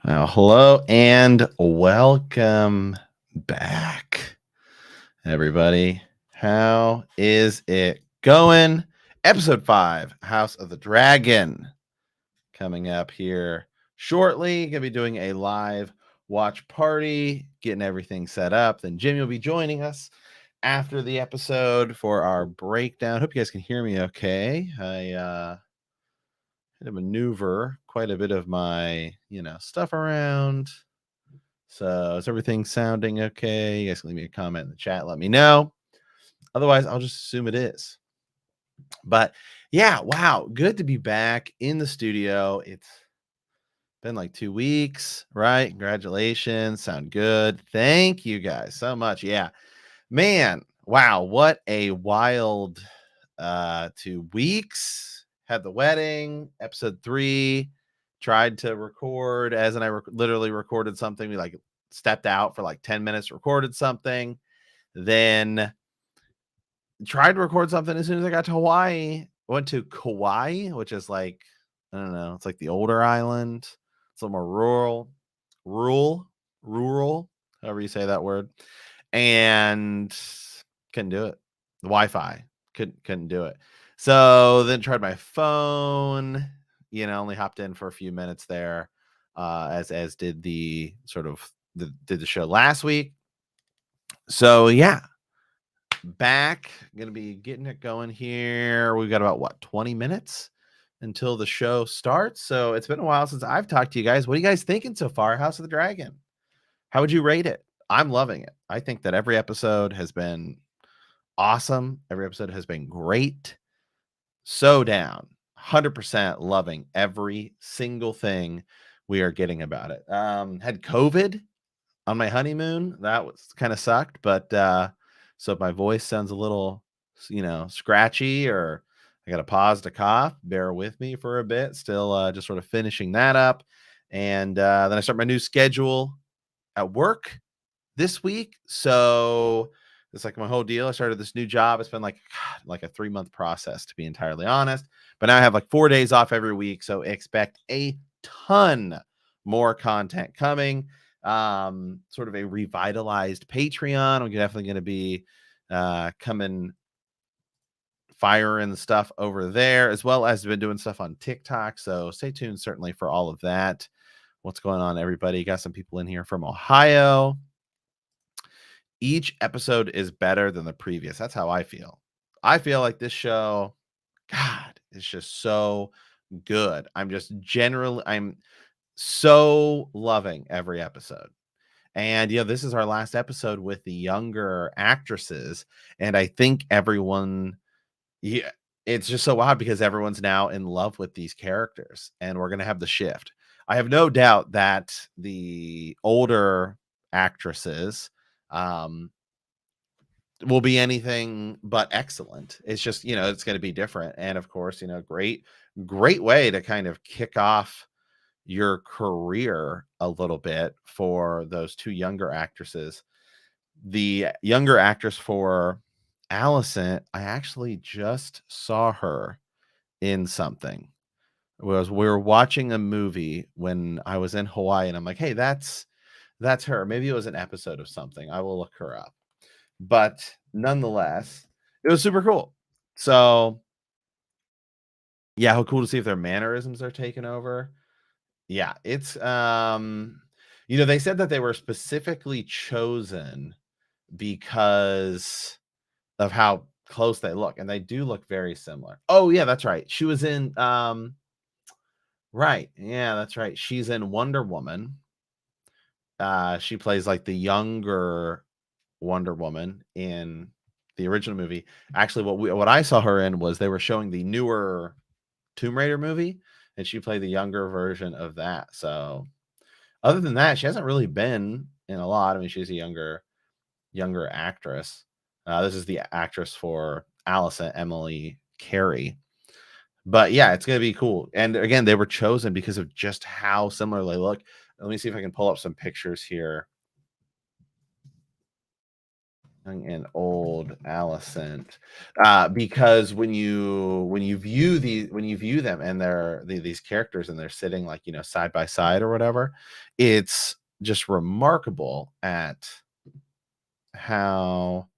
Hello and welcome back, everybody. How is it going? Episode 5, House of the Dragon, coming up here shortly. Gonna be doing a live watch party, getting everything set up. Then Jimmy will be joining us after the episode for our breakdown. Hope you guys can hear me okay. I had to maneuver quite a bit of my, stuff around. So is everything sounding okay? You guys can leave me a comment in the chat. Let me know. Otherwise, I'll just assume it is. But yeah, wow. Good to be back in the studio. It's been like 2 weeks, right? Congratulations. Sound good. Thank you guys so much. Yeah. Man, wow. What a wild 2 weeks. Had the wedding, episode 3. Tried to record as and I literally recorded something. We like stepped out for like 10 minutes, recorded something, then tried to record something as soon as I got to Hawaii. Went to Kauai, which is like, I don't know, it's like the older island. It's a little more rural, however you say that word. And couldn't do it. The Wi-Fi couldn't do it. So then tried my phone, only hopped in for a few minutes there, as did the sort of did the show last week. So yeah, back, gonna be getting it going here. We've got about 20 minutes until the show starts. So it's been a while since I've talked to you guys. What are you guys thinking so far? House of the Dragon. How would you rate it? I'm loving it. I think that every episode has been awesome. Every episode has been great. So down. 100% loving every single thing we are getting about it. Had COVID on my honeymoon. That was kind of sucked, but so if my voice sounds a little, scratchy, or I got to pause to cough, bear with me for a bit. Still just sort of finishing that up. And then I start my new schedule at work this week. So it's like my whole deal. I started this new job. It's been like a 3-month process, to be entirely honest. But now I have like 4 days off every week. So expect a ton more content coming. Sort of a revitalized Patreon. We're definitely going to be coming firing stuff over there, as well as been doing stuff on TikTok. So stay tuned certainly for all of that. What's going on, everybody? Got some people in here from Ohio. Each episode is better than the previous. That's how I feel. I feel like this show, God, is just so good. I'm so loving every episode. And this is our last episode with the younger actresses. And I think everyone, yeah, it's just so odd because everyone's now in love with these characters, and we're going to have the shift. I have no doubt that the older actresses, will be anything but excellent. It's just, it's going to be different. And of course, great way to kind of kick off your career a little bit for those 2 younger actresses. The younger actress for Allison, I actually just saw her in something. We were watching a movie when I was in Hawaii, and I'm like, hey, that's her. Maybe it was an episode of something. I will look her up. But nonetheless, it was super cool. So yeah, how cool to see if their mannerisms are taken over. Yeah, it's they said that they were specifically chosen because of how close they look, and they do look very similar. Oh yeah, that's right. She was in right. Yeah, that's right. She's in Wonder Woman. She plays like the younger Wonder Woman in the original movie. Actually, what I saw her in was they were showing the newer Tomb Raider movie, and she played the younger version of that. So other than that, she hasn't really been in a lot. I mean, she's a younger actress. This is the actress for Allison, Emily Carey. But yeah, it's gonna be cool. And again, they were chosen because of just how similar they look. Let me see if I can pull up some pictures here. Young and old Alicent, because when you view them and these characters and they're sitting like side by side or whatever, it's just remarkable at how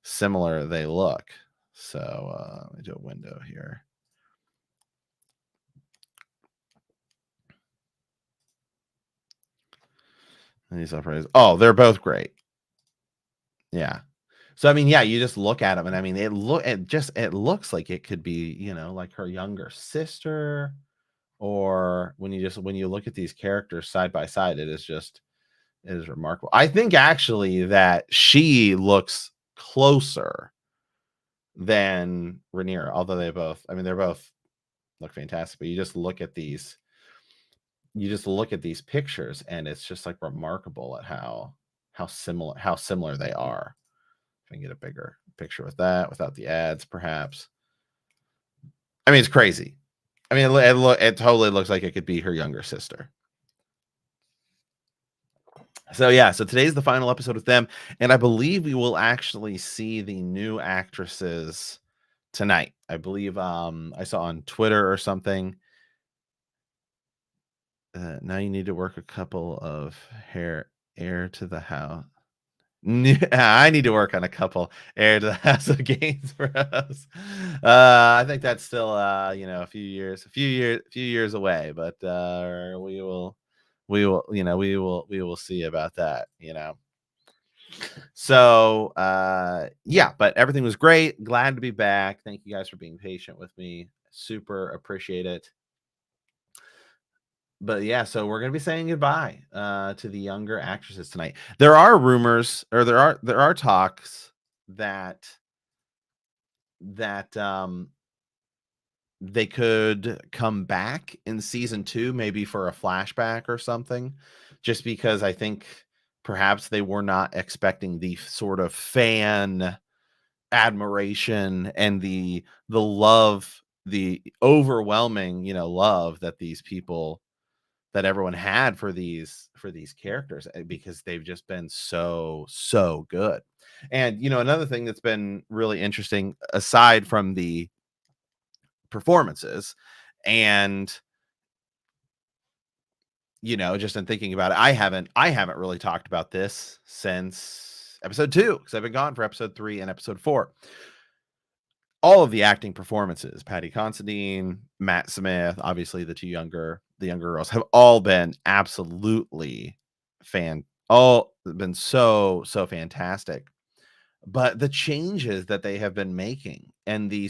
similar they look. So let me do a window here. And these upgrades. Oh, they're both great. Yeah. So I mean, yeah, you just look at them, and I mean, it looks like it could be, like her younger sister, or when you look at these characters side by side, it is remarkable. I think actually that she looks closer than Rhaenyra, although I mean, they're both look fantastic. But you just look at these pictures, and it's just like remarkable at how similar they are. If I can get a bigger picture with that without the ads, perhaps. I mean, it's crazy. I mean, it totally looks like it could be her younger sister. So yeah, so today's the final episode with them, and I believe we will actually see the new actresses tonight. I believe I saw on Twitter or something. Now you need to work a couple of heir to the house. I need to work on a couple heir to the house of games for us. I think that's still a few years away, but we will see about that. So yeah, but everything was great. Glad to be back. Thank you guys for being patient with me. Super appreciate it. But yeah, so we're gonna be saying goodbye to the younger actresses tonight. There are rumors, or there are talks that that they could come back in season 2, maybe for a flashback or something, just because I think perhaps they were not expecting the sort of fan admiration and the love, the overwhelming love that these people that everyone had for these characters, because they've just been so good. And another thing that's been really interesting, aside from the performances, and just in thinking about it, I haven't really talked about this since episode 2, because I've been gone for episode 3 and episode 4. All of the acting performances, Patty Considine, Matt Smith, obviously the younger girls, have all been absolutely all been so fantastic. But the changes that they have been making, and the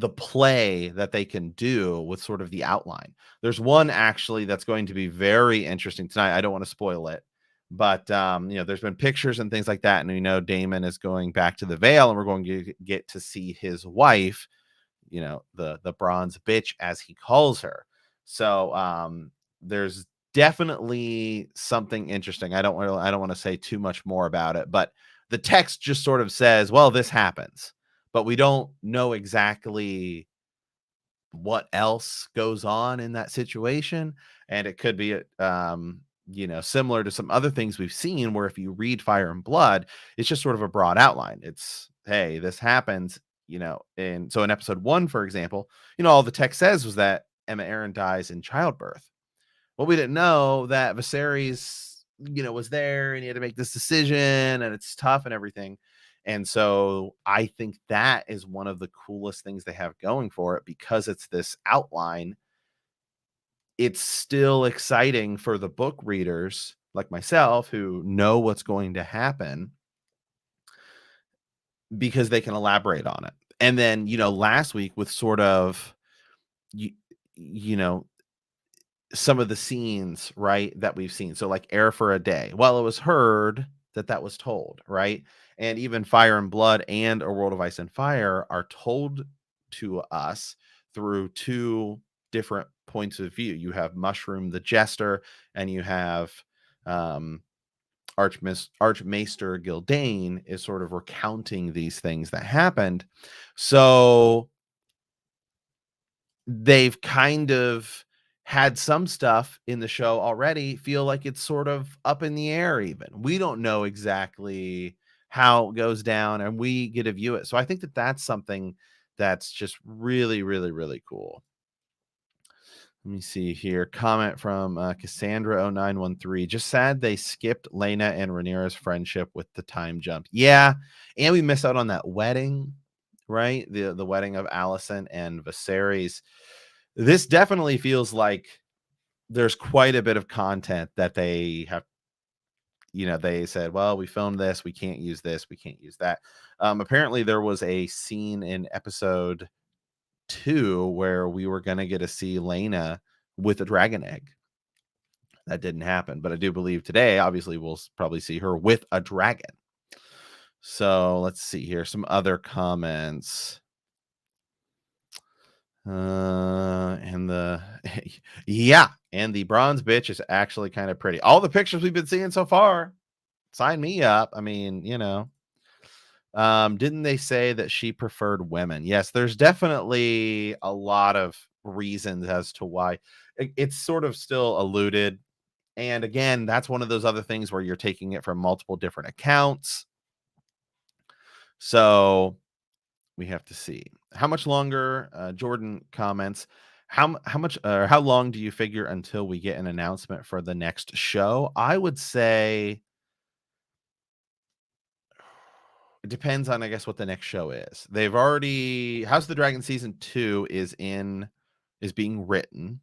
play that they can do with sort of the outline. There's one actually that's going to be very interesting tonight. I don't want to spoil it, but there's been pictures and things like that, and Damon is going back to the Vale, and we're going to get to see his wife, the bronze bitch, as he calls her. So there's definitely something interesting. I don't want to say too much more about it, but the text just sort of says, well, this happens, but we don't know exactly what else goes on in that situation. And it could be similar to some other things we've seen, where if you read Fire and Blood, it's just sort of a broad outline. It's, hey, this happens, and so in episode 1, for example, all the text says was that Emma Aaron dies in childbirth. Well, we didn't know that Viserys, was there, and he had to make this decision, and it's tough and everything. And so I think that is one of the coolest things they have going for it, because it's this outline. It's still exciting for the book readers like myself, who know what's going to happen, because they can elaborate on it. And then, last week, with sort of, you, you know, some of the scenes, right, that we've seen. So like Air for a Day. Well, it was heard that was told, right? And even Fire and Blood and A World of Ice and Fire are told to us through 2 different points of view. You have Mushroom the Jester, and you have Archmaester Gildane is sort of recounting these things that happened. So they've kind of had some stuff in the show already feel like it's sort of up in the air even. We don't know exactly how it goes down, and we get to view it. So I think that that's something that's just really, really, really cool. Let me see here. Comment from Cassandra0913. Just sad they skipped Lena and Rhaenyra's friendship with the time jump. Yeah, and we missed out on that wedding, right? The wedding of Alicent and Viserys. This definitely feels like there's quite a bit of content that they have. They said, well, we filmed this, we can't use this, we can't use that. Apparently, there was a scene in episode 2 where we were going to get to see Lena with a dragon egg. That didn't happen, but I do believe today, obviously, we'll probably see her with a dragon. So let's see here. Some other comments. And the yeah, and the bronze bitch is actually kind of pretty. All the pictures we've been seeing so far, sign me up. I mean, didn't they say that she preferred women? Yes, there's definitely a lot of reasons as to why. It's sort of still alluded. And again, that's one of those other things where you're taking it from multiple different accounts. So we have to see how much longer. Jordan comments, how long do you figure until we get an announcement for the next show? I would say it depends on, I guess, what the next show is. They've already House of the Dragon season 2 is being written.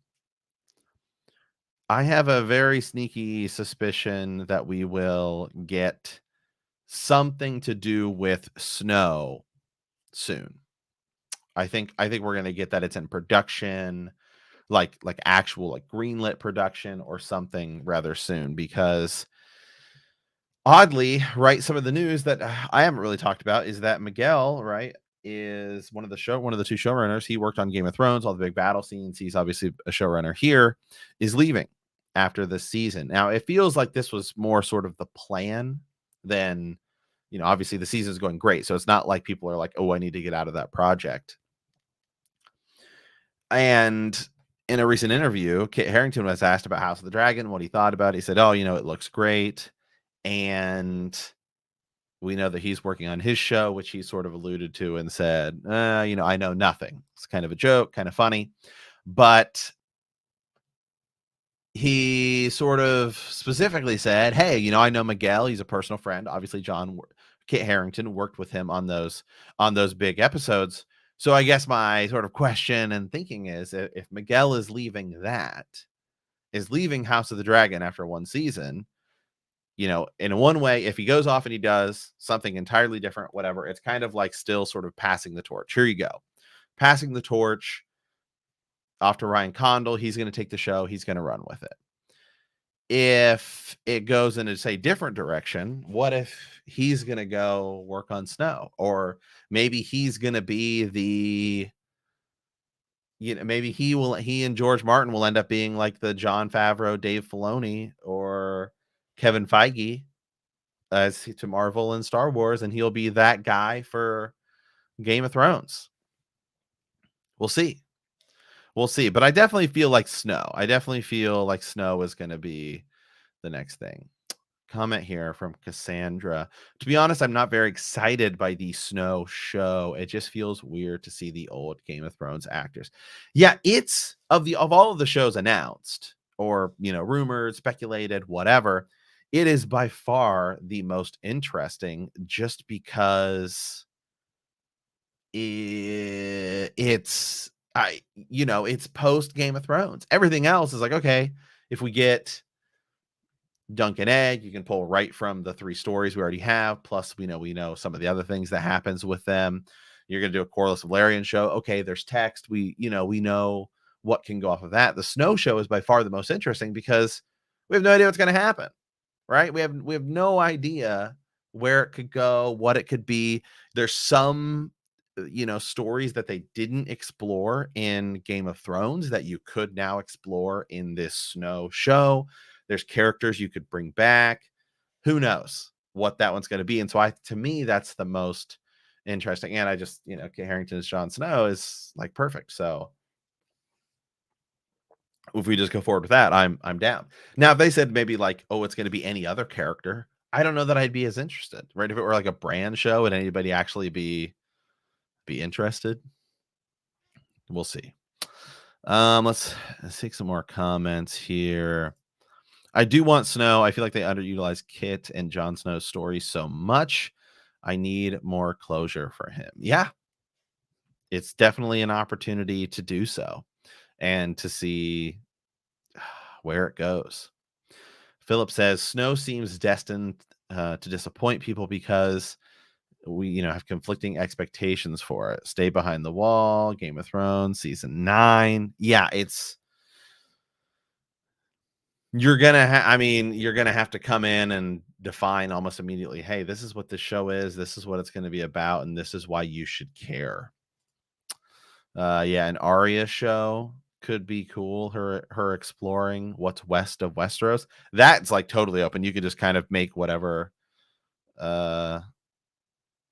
I have a very sneaky suspicion that we will get something to do with snow soon. I think we're gonna get that it's in production, like actual like greenlit production or something rather soon, because oddly, right, some of the news that I haven't really talked about is that Miguel, right, is one of the two showrunners. He worked on Game of Thrones, all the big battle scenes. He's obviously a showrunner here, is leaving after this season. Now, it feels like this was more sort of the plan than, obviously the season's going great. So it's not like people are like, oh, I need to get out of that project. And in a recent interview, Kit Harington was asked about House of the Dragon, what he thought about it. He said, oh, it looks great. And we know that he's working on his show, which he sort of alluded to and said, I know nothing. It's kind of a joke, kind of funny. But he sort of specifically said, hey, I know Miguel. He's a personal friend. Obviously, Kit Harington worked with him on those big episodes. So I guess my sort of question and thinking is, if Miguel is leaving House of the Dragon after one season, in one way, if he goes off and he does something entirely different, whatever, it's kind of like still sort of passing the torch. Here you go. Passing the torch off to Ryan Condal. He's going to take the show. He's going to run with it. If it goes in a, say, different direction, what if he's going to go work on Snow? Or maybe he's going to be maybe he and George Martin will end up being like the Jon Favreau, Dave Filoni, or Kevin Feige to Marvel and Star Wars, and he'll be that guy for Game of Thrones. We'll see. But I definitely feel like Snow. Is going to be the next thing. Comment here from Cassandra. To be honest, I'm not very excited by the Snow show. It just feels weird to see the old Game of Thrones actors. Yeah, it's of all of the shows announced or, rumored, speculated, whatever, it is by far the most interesting just because it's post Game of Thrones. Everything else is like, okay, if we get Dunk and Egg, you can pull right from the 3 stories we already have. Plus, we know some of the other things that happens with them. You're going to do a Corlys Valerian show. Okay, there's text. We know what can go off of that. The Snow show is by far the most interesting because we have no idea what's going to happen, right? We have no idea where it could go, what it could be. There's some stories that they didn't explore in Game of Thrones that you could now explore in this Snow show. There's characters you could bring back. Who knows what that one's going to be? And so to me, that's the most interesting. And I just, Kit Harington as Jon Snow is like perfect. So if we just go forward with that, I'm down. Now, if they said maybe like, oh, it's going to be any other character, I don't know that I'd be as interested, right? If it were like a brand show, would anybody actually be interested? We'll see. Let's take some more comments here. I do want Snow. I feel like they underutilize Kit and Jon Snow's story so much. I need more closure for him. Yeah, it's definitely an opportunity to do so and to see where it goes. Philip says Snow seems destined to disappoint people because we, have conflicting expectations for it. Stay Behind the Wall, Game of Thrones, season 9. Yeah, you're gonna have to come in and define almost immediately, hey, this is what this show is, this is what it's going to be about, and this is why you should care. Yeah, an Arya show could be cool. Her exploring what's west of Westeros. That's like totally open. You could just kind of make uh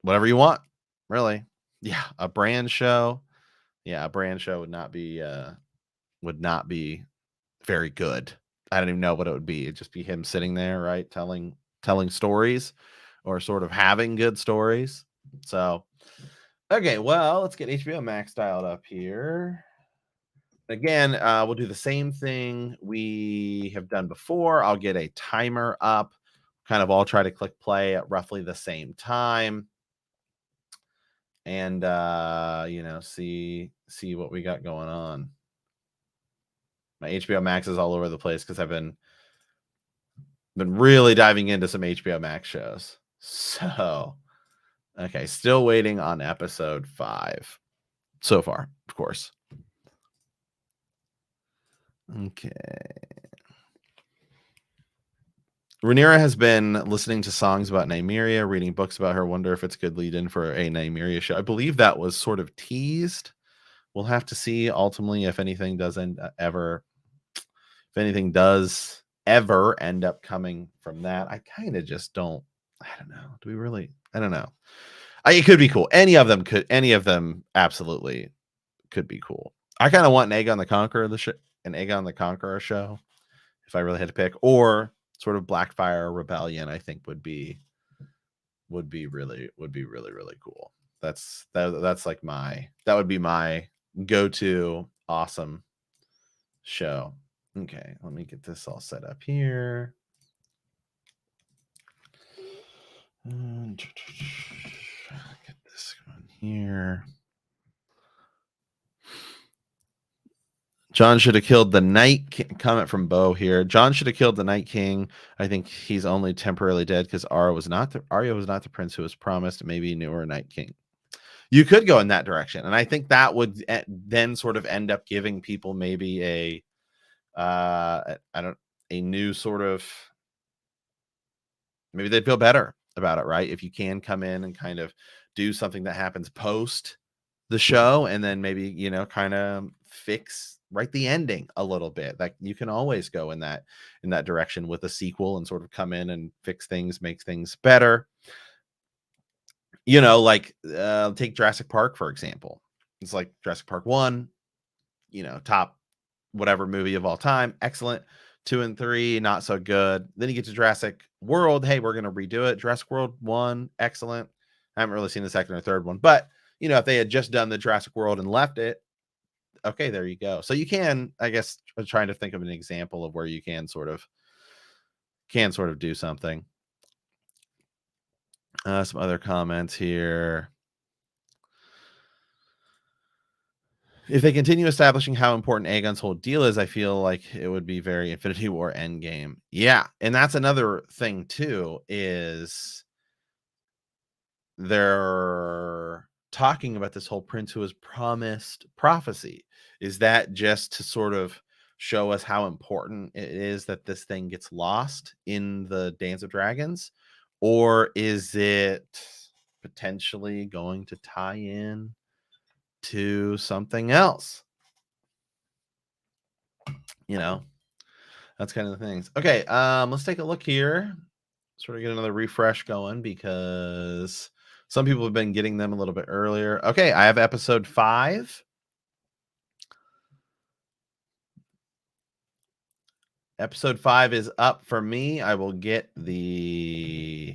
whatever you want, really. Yeah, a brand show. Yeah, a brand show would not be very good. I don't even know what it would be. It'd just be him sitting there, right, telling stories or sort of having good stories. So, okay, well, let's get HBO Max dialed up here. Again, we'll do the same thing we have done before. I'll get a timer up, kind of all try to click play at roughly the same time. And see what we got going on. My HBO Max is all over the place because I've been really diving into some HBO Max shows. So, okay, still waiting on episode 5 so far, of course. Okay. Rhaenyra has been listening to songs about Nymeria, reading books about her. Wonder if it's a good lead-in for a Nymeria show. I believe that was sort of teased. We'll have to see ultimately if anything does ever end up coming from that. I kind of just don't. I don't know. Do we really? I don't know. It could be cool. Any of them absolutely could be cool. I kind of want an Aegon the Conqueror show, if I really had to pick, or sort of Blackfire Rebellion. I think would be really really cool. That's like that would be my go-to awesome show. Okay, let me get this all set up here. Get this going here. John should have killed the Night King. Comment from Bo here. John should have killed the Night King. I think he's only temporarily dead because Arya was not the prince who was promised. Maybe newer Night King. You could go in that direction, and I think that would then sort of end up giving people maybe a new sort of, maybe they'd feel better about it, right? If you can come in and kind of do something that happens post the show, and then maybe kind of write the ending a little bit. Like, you can always go in that direction with a sequel and sort of come in and fix things, make things better. Like take Jurassic Park for example. It's like Jurassic Park 1, top whatever movie of all time, excellent. 2 and 3, not so good. Then you get to Jurassic World. Hey, we're gonna redo it. Jurassic World 1, excellent. I haven't really seen the second or third one, but if they had just done the Jurassic World and left it, okay, there you go. So you can, I guess, trying to think of an example of where you can sort of do something. Some other comments here. If they continue establishing how important Aegon's whole deal is, I feel like it would be very Infinity War Endgame. Yeah, and that's another thing too, is they're talking about this whole prince who was promised prophecy. Is that just to sort of show us how important it is that this thing gets lost in the Dance of Dragons? Or is it potentially going to tie in to something else? That's kind of the things. Okay, let's take a look here. Sort of get another refresh going because some people have been getting them a little bit earlier. Okay, I have episode 5. Episode 5 is up for me. I will get the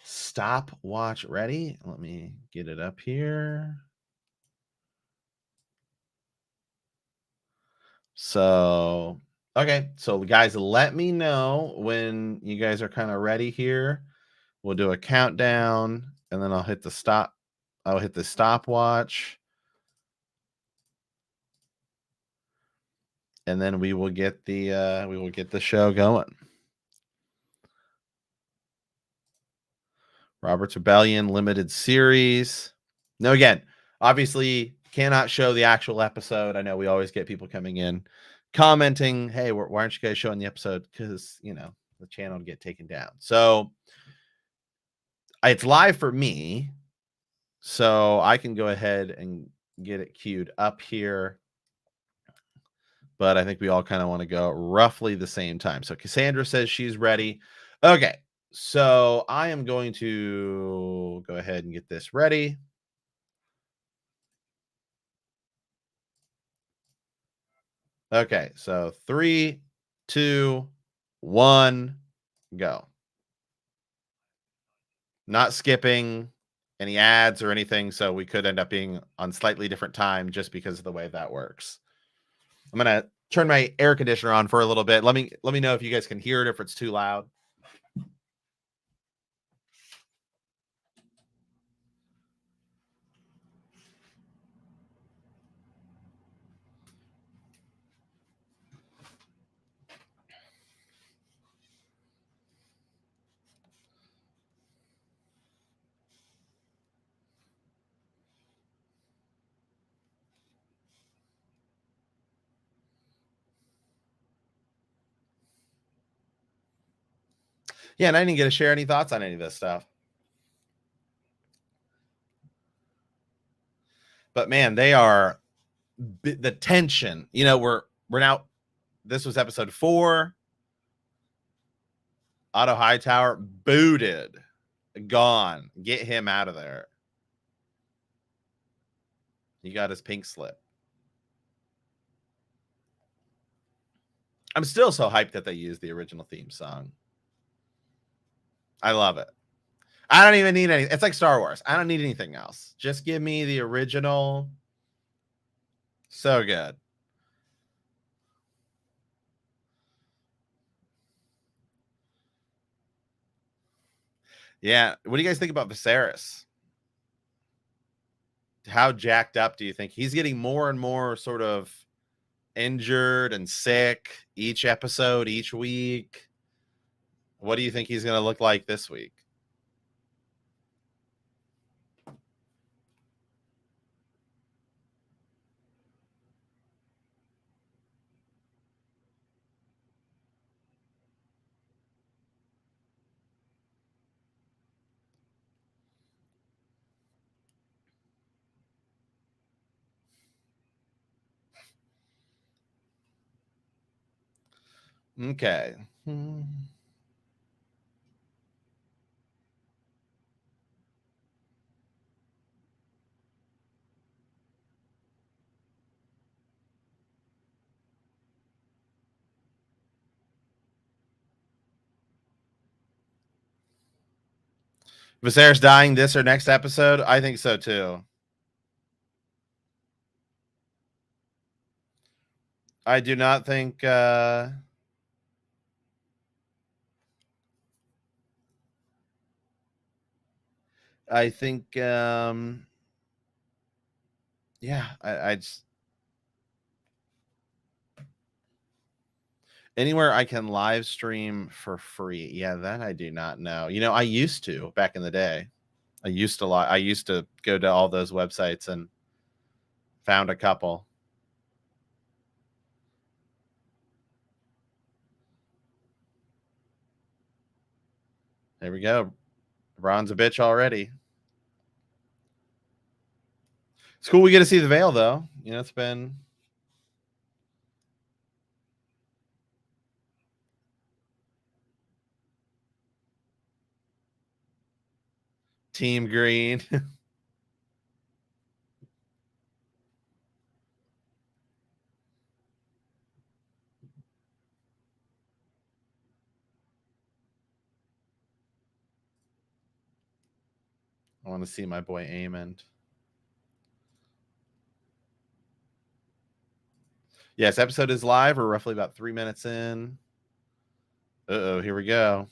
stopwatch ready. Let me get it up here. So, okay. So, guys, let me know when you guys are kind of ready here. We'll do a countdown, and then I'll hit the stop. I'll hit the stopwatch. And then we will get the show going. Robert's Rebellion limited series. No, again, obviously cannot show the actual episode. I know we always get people coming in commenting, "Hey, why aren't you guys showing the episode?" Because the channel would get taken down. So it's live for me, so I can go ahead and get it queued up here. But I think we all kind of want to go roughly the same time. So Cassandra says she's ready. Okay. So I am going to go ahead and get this ready. Okay. So 3, 2, 1, go. Not skipping any ads or anything. So we could end up being on slightly different time just because of the way that works. I'm going to turn my air conditioner on for a little bit. Let me know if you guys can hear it, if it's too loud. Yeah, and I didn't get to share any thoughts on any of this stuff. But man, they are the tension. We're now. This was episode 4. Otto Hightower booted, gone. Get him out of there. He got his pink slip. I'm still so hyped that they used the original theme song. I love it. I don't even need any. It's like Star Wars. I don't need anything else. Just give me the original. So good. Yeah. What do you guys think about Viserys? How jacked up do you think he's getting? More and more sort of injured and sick each episode, each week. What do you think he's going to look like this week? Okay. Viserys dying this or next episode? I think so too. I do not think I think yeah, I just anywhere I can live stream for free. Yeah, that I do not know. I used to back in the day. I used to go to all those websites and found a couple. There we go. Ron's a bitch already. It's cool we get to see the veil though. It's been Team Green. I want to see my boy Amond. Yes, episode is live. We're roughly about 3 minutes in. Uh-oh, here we go.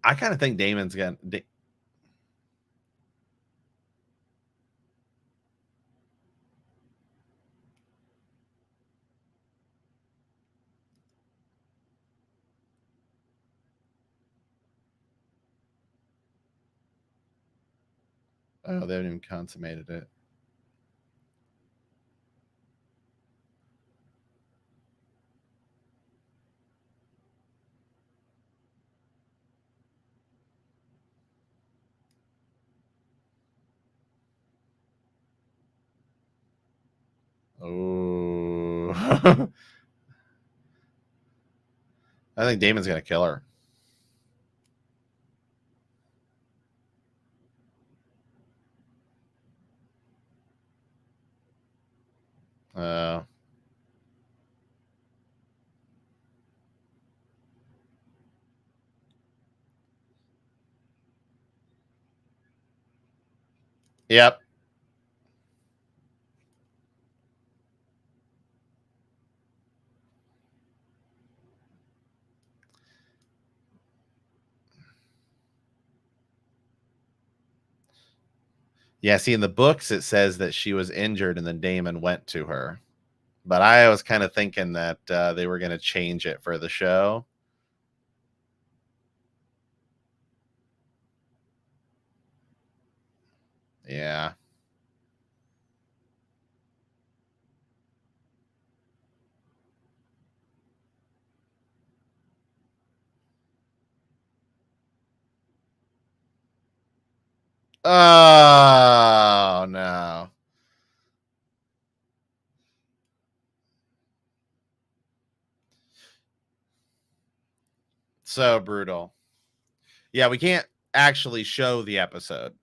I kind of think Damon's going to... Oh, they haven't even consummated it. Oh. I think Damon's going to kill her. Yep. Yeah, see, in the books, it says that she was injured and then Damon went to her. But I was kind of thinking that they were going to change it for the show. Yeah. Oh, no. So brutal. Yeah, we can't actually show the episode.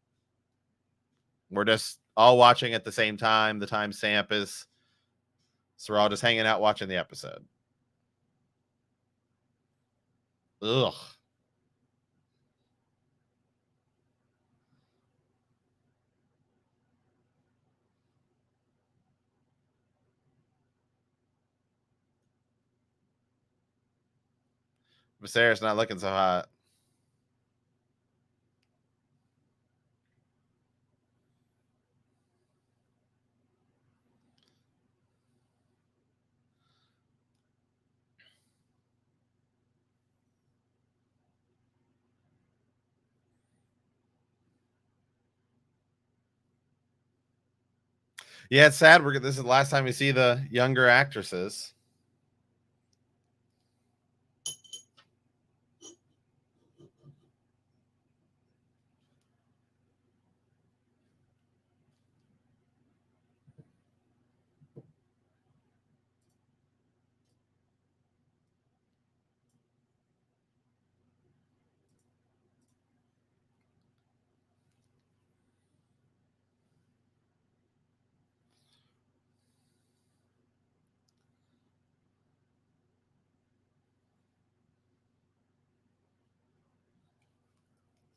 We're just all watching at the same time. The time stamp is... So we're all just hanging out watching the episode. Ugh. Viserys not looking so hot. Yeah, it's sad. This is the last time we see the younger actresses.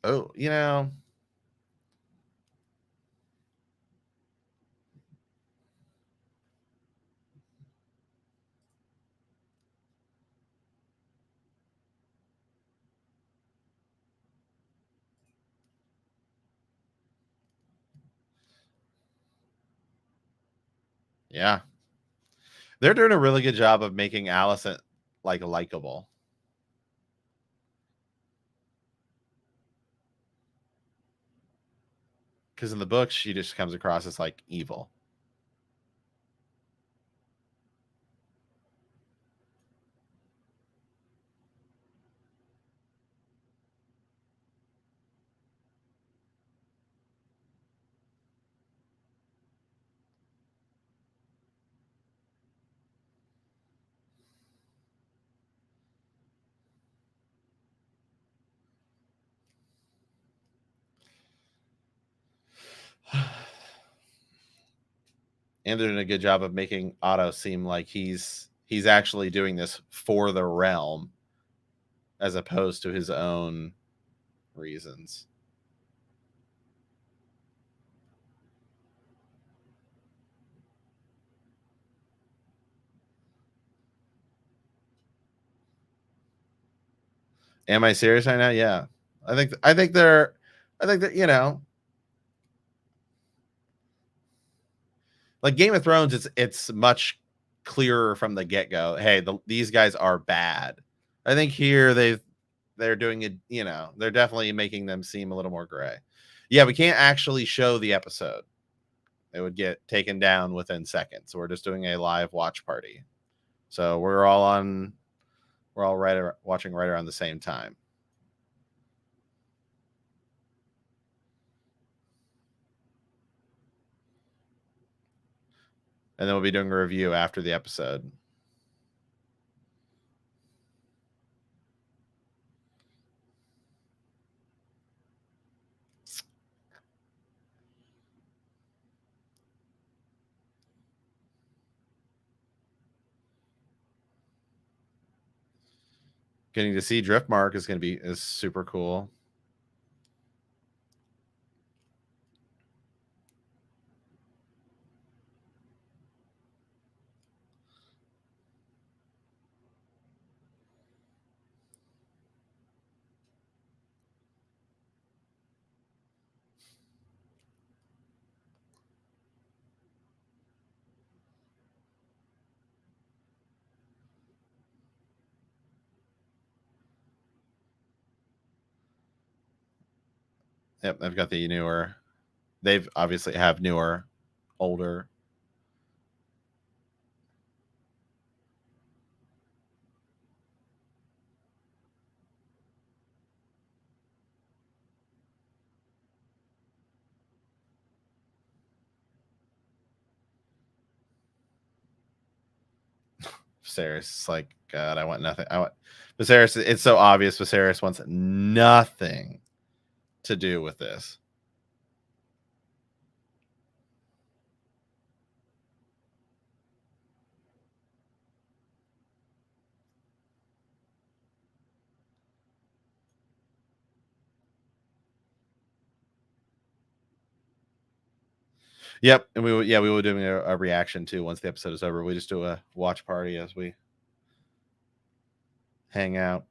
Oh, yeah. They're doing a really good job of making Alicent like likable. Because in the books, she just comes across as like evil. And they're doing a good job of making Otto seem like he's actually doing this for the realm. as opposed to his own reasons. Am I serious right now? Yeah. I think that, you know, like Game of Thrones, it's much clearer from the get-go. Hey, these guys are bad. I think here they're doing it, you know, they're definitely making them seem a little more gray. Yeah, we can't actually show the episode. It would get taken down within seconds. So we're just doing a live watch party. So we're all watching right around the same time. And then we'll be doing a review after the episode. Getting to see Driftmark is super cool. Yep, I've got the newer. They've obviously have newer, older. Viserys, like, God, I want nothing. I want Viserys. It's so obvious. Viserys wants nothing to do with this. Yep, and we will doing a reaction too once the episode is over. We just do a watch party as we hang out.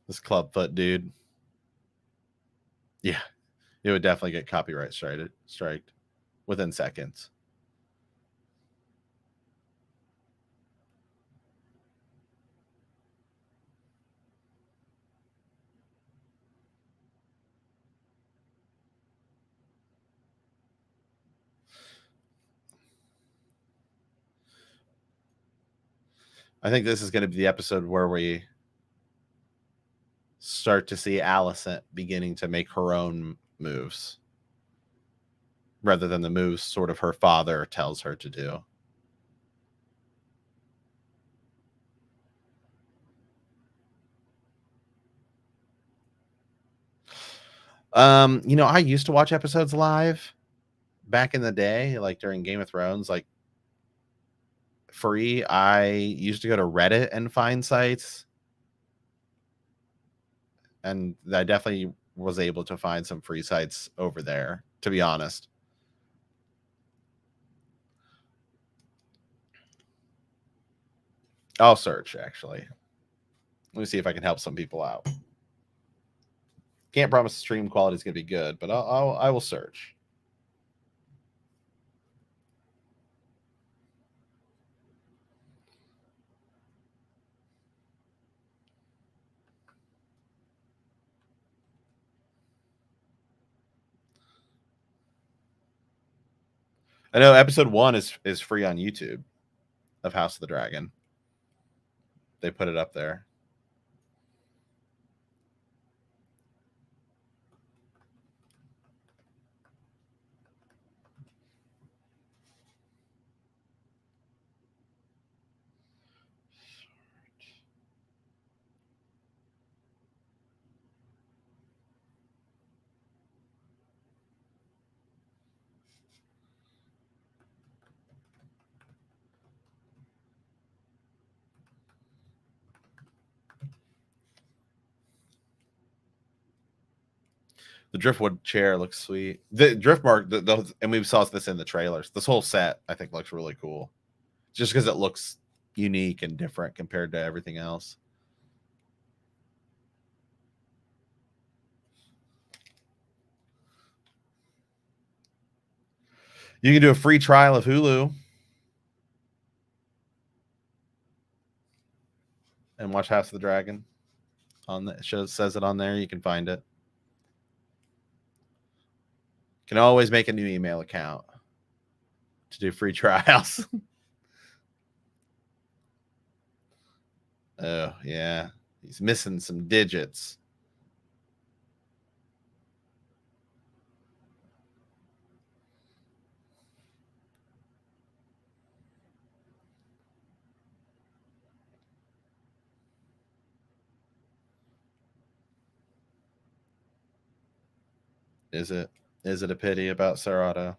This clubfoot dude. Yeah, it would definitely get copyright striked within seconds. I think this is going to be the episode where we start to see Alicent beginning to make her own moves rather than the moves sort of her father tells her to do. You know, I used to watch episodes live back in the day, like during Game of Thrones, like free. I used to go to Reddit and find sites, and I definitely was able to find some free sites over there, to be honest. I'll search actually. Let me see if I can help some people out. Can't promise the stream quality is going to be good, but I will search. I know episode 1 is free on YouTube of House of the Dragon. They put it up there. The driftwood chair looks sweet. The driftmark, and we saw this in the trailers. This whole set, I think, looks really cool, just because it looks unique and different compared to everything else. You can do a free trial of Hulu and watch House of the Dragon. On the show says it on there. You can find it. You can always make a new email account to do free trials. Oh yeah, he's missing some digits. Is it? Is it a pity about Serrato?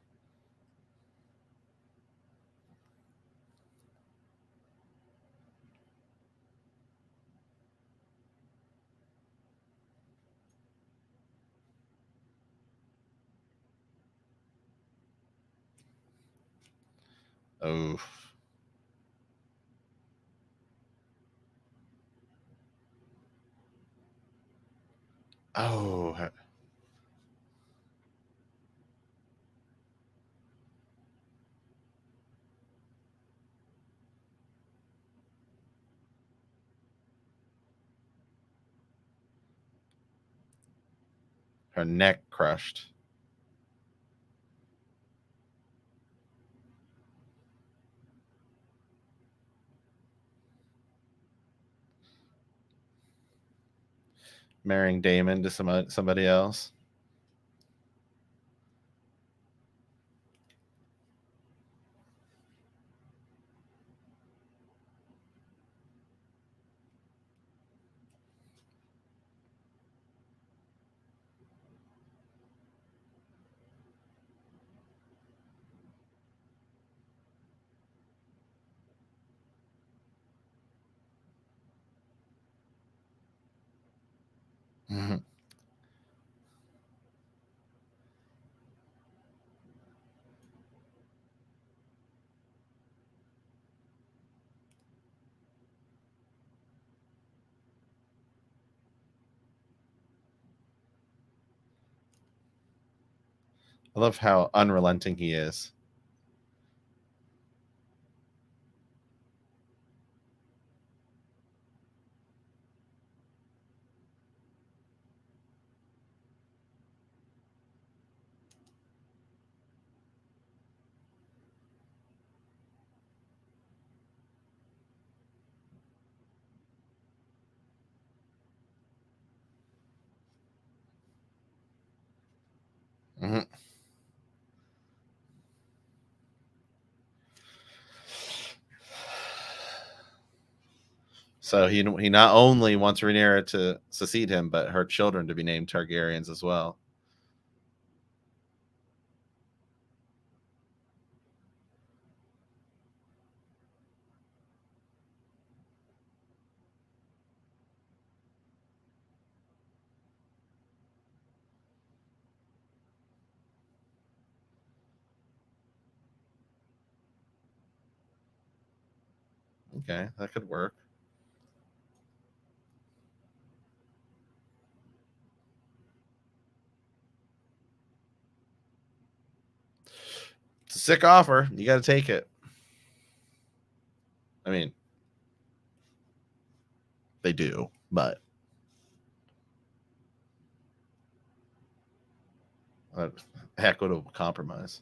Oh. Oh. Her neck crushed. Marrying Damon to somebody else. Mm-hmm. I love how unrelenting he is. Mm-hmm. So he not only wants Rhaenyra to succeed him, but her children to be named Targaryens as well. Okay, that could work. It's a sick offer. You got to take it. I mean, they do, but heck, what a compromise.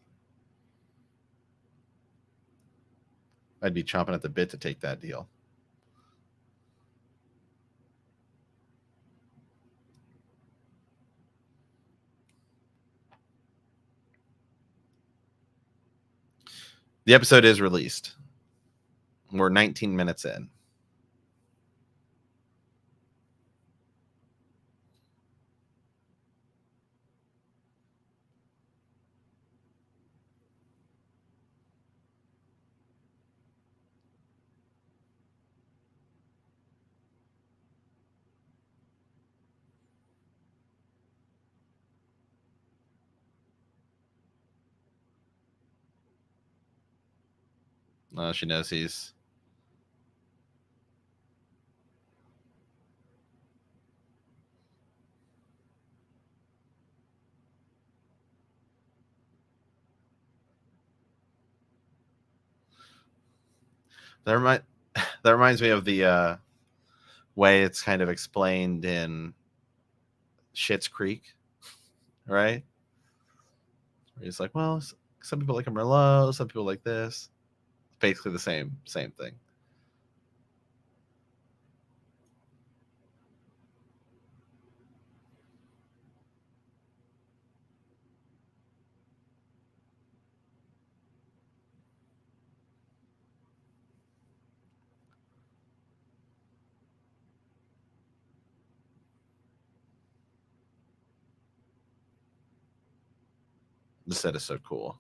I'd be chomping at the bit to take that deal. The episode is released. We're 19 minutes in. She knows he's. That reminds me of the way it's kind of explained in Schitt's Creek, right? He's like, well, some people like Merlot, some people like this. Basically the same thing. The set is so cool.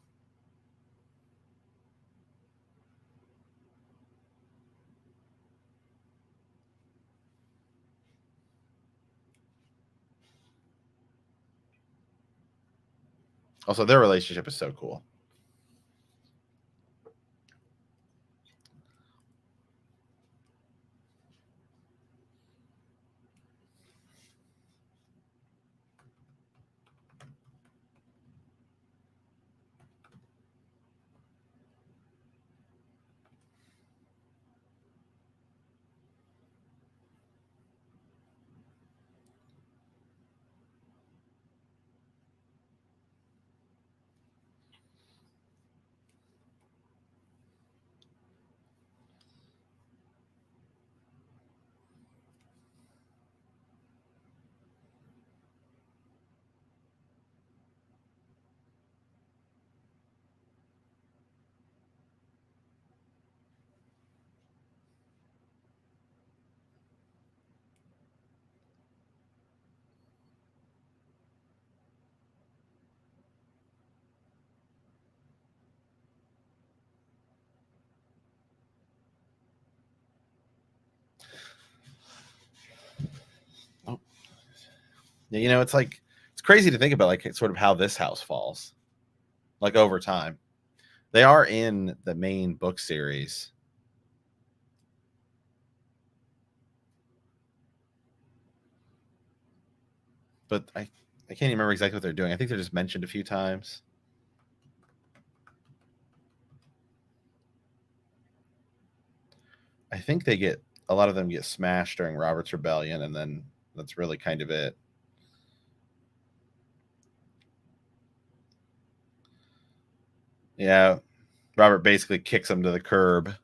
Also, their relationship is so cool. Oh. Yeah, it's like it's crazy to think about, like sort of how this house falls, like over time. They are in the main book series. But I can't even remember exactly what they're doing. I think they're just mentioned a few times. I think a lot of them get smashed during Robert's Rebellion, and then that's really kind of it. Yeah, Robert basically kicks them to the curb.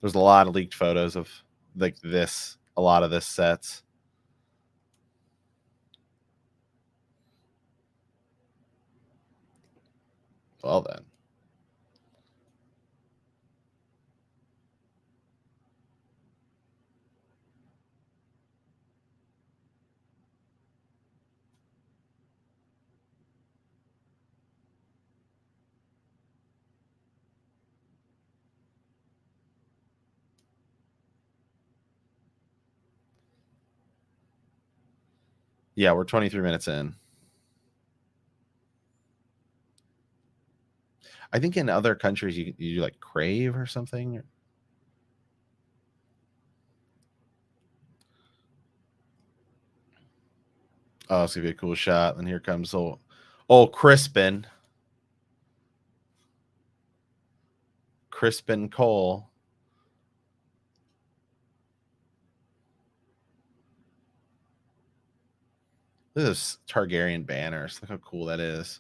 There's a lot of leaked photos of like a lot of this sets. Well then. Yeah, we're 23 minutes in. I think in other countries you do like Crave or something. Oh, it's gonna be a cool shot. And here comes old Crispin Cole. Look at this Targaryen banners. Look how cool that is.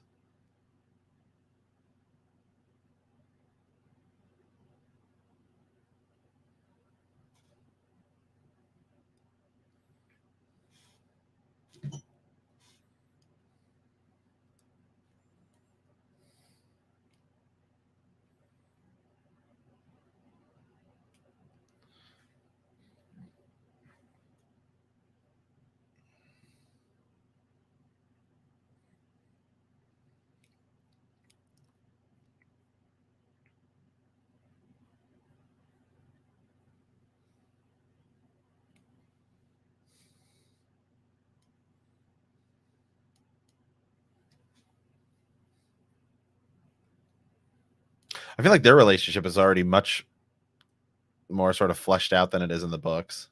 I feel like their relationship is already much more sort of fleshed out than it is in the books.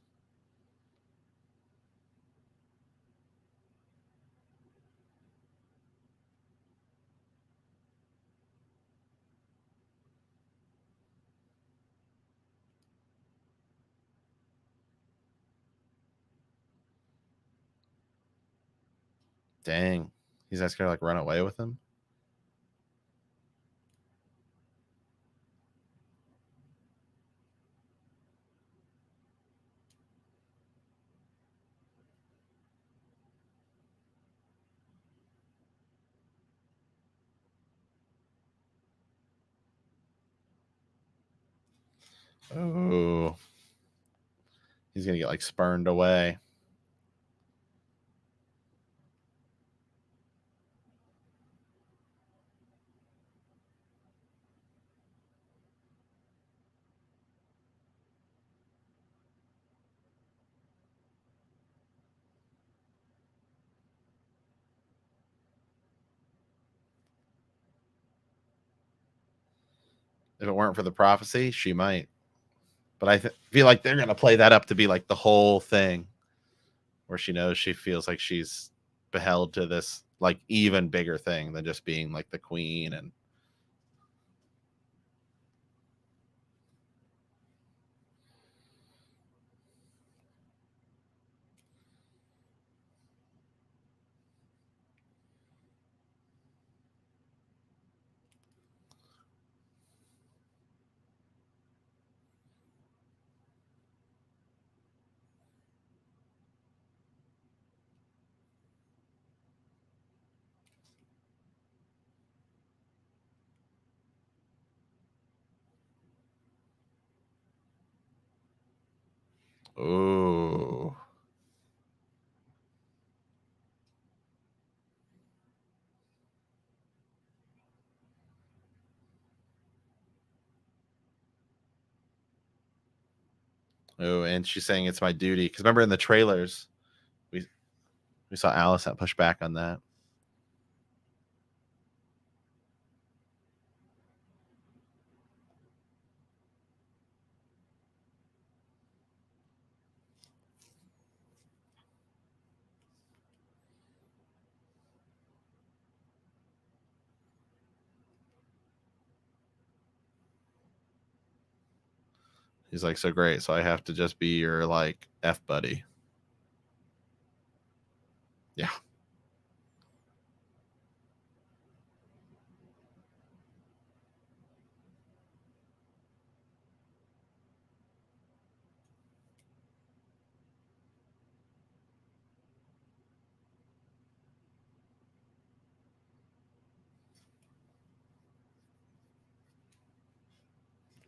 Dang. He's asking her to like run away with him. Oh. He's gonna get like spurned away. If it weren't for the prophecy, she might. But I feel like they're gonna play that up to be like the whole thing, where she knows she feels like she's beheld to this like even bigger thing than just being like the queen. And oh, oh, and she's saying it's my duty because remember in the trailers we saw Alicent push back on that. He's like, so great. So I have to just be your like F buddy. Yeah.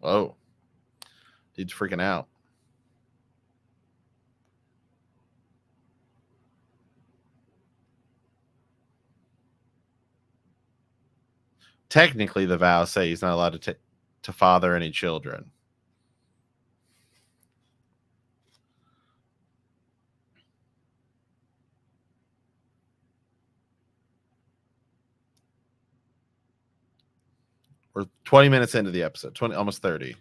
Oh, he's freaking out. Technically, the vows say he's not allowed to father any children. We're 20 minutes into the episode, 20, almost 30.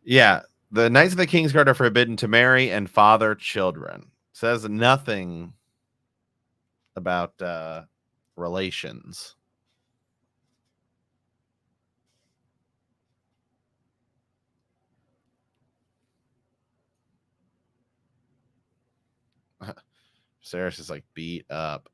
Yeah. The Knights of the Kingsguard are forbidden to marry and father children. Says nothing about relations. Viserys is like beat up.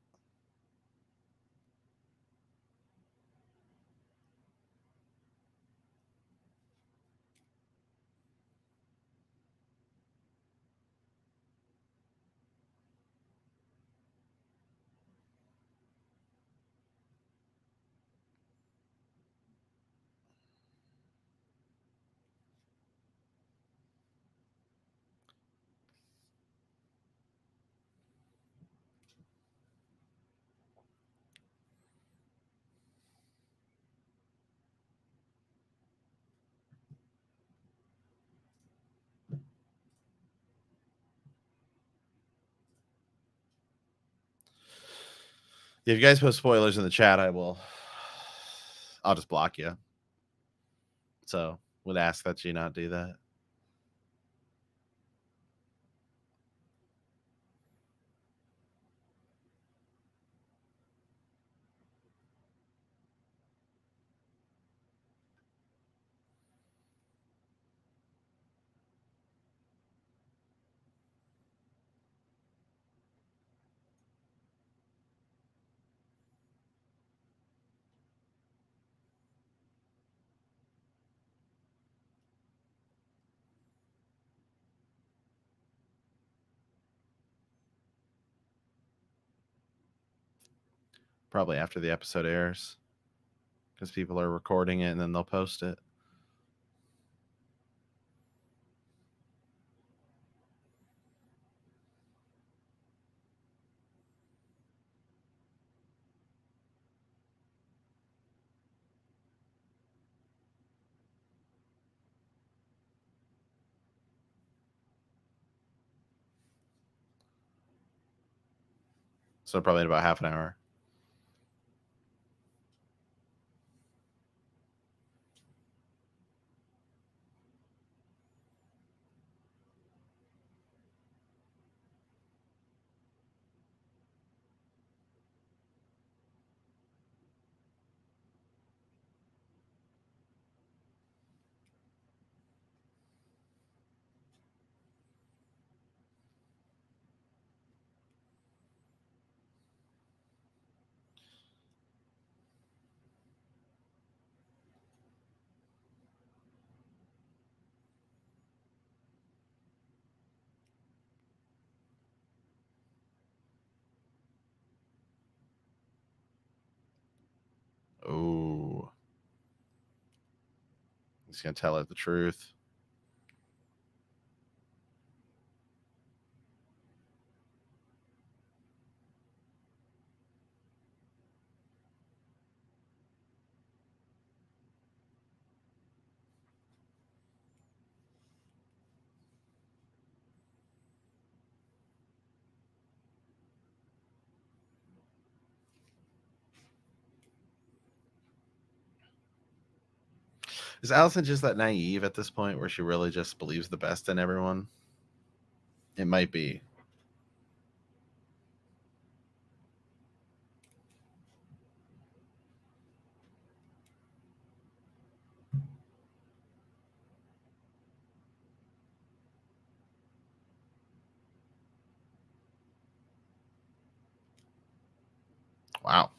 If you guys post spoilers in the chat, I'll just block you. So would ask that you not do that. Probably after the episode airs, because people are recording it and then they'll post it. So probably in about half an hour. Oh, he's gonna tell it the truth. Is Allison just that naive at this point where she really just believes the best in everyone? It might be. Wow.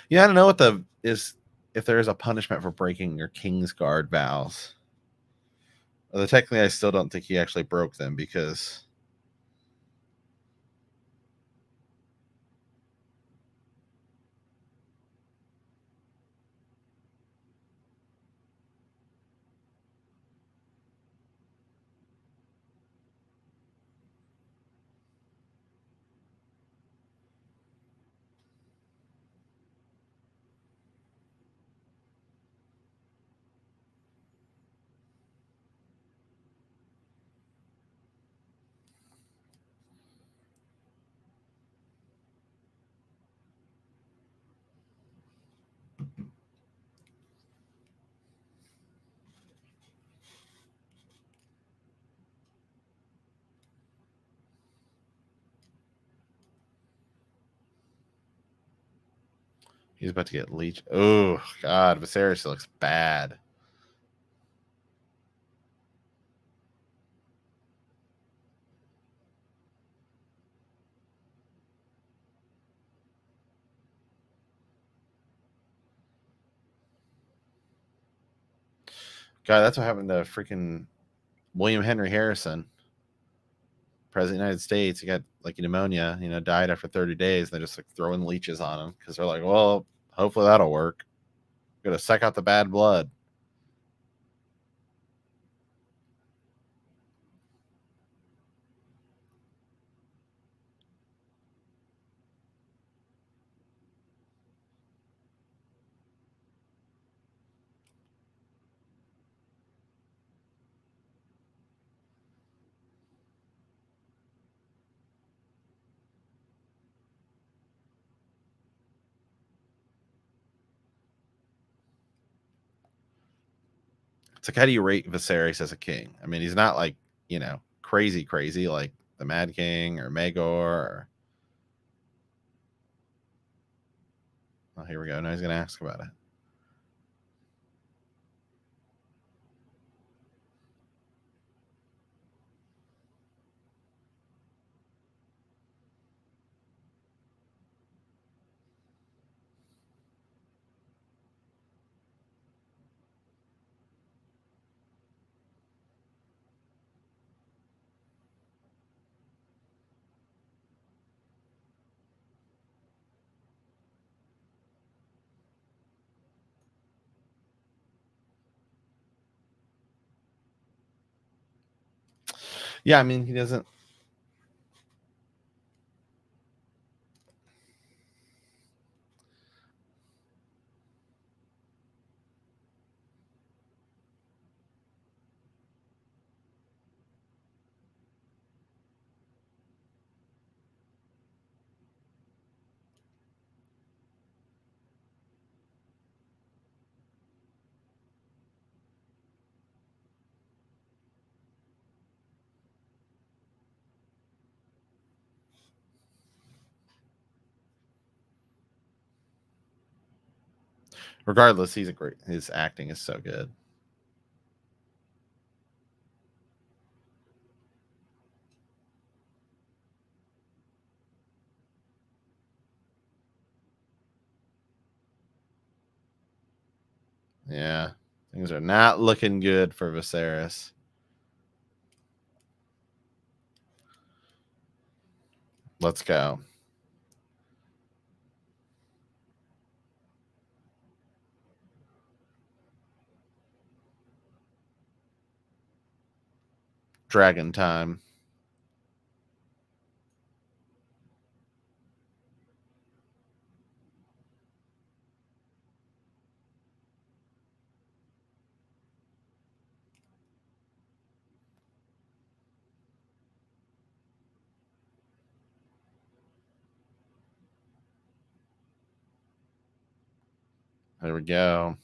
Yeah, I don't know what the is if there is a punishment for breaking your Kingsguard vows. Although technically, I still don't think he actually broke them because He's about to get leech. Oh God, Viserys looks bad. God, that's what happened to freaking William Henry Harrison, President of the United States. He got like pneumonia, died after 30 days. They're just like throwing leeches on him because they're like, well, hopefully that'll work. Gotta suck out the bad blood. It's like, how do you rate Viserys as a king? I mean, he's not like, crazy like the Mad King or Maegor or... Oh, here we go. Now he's going to ask about it. Yeah, I mean, he doesn't... Regardless, he's a great... His acting is so good. Yeah. Things are not looking good for Viserys. Let's go. Dragon time. There we go.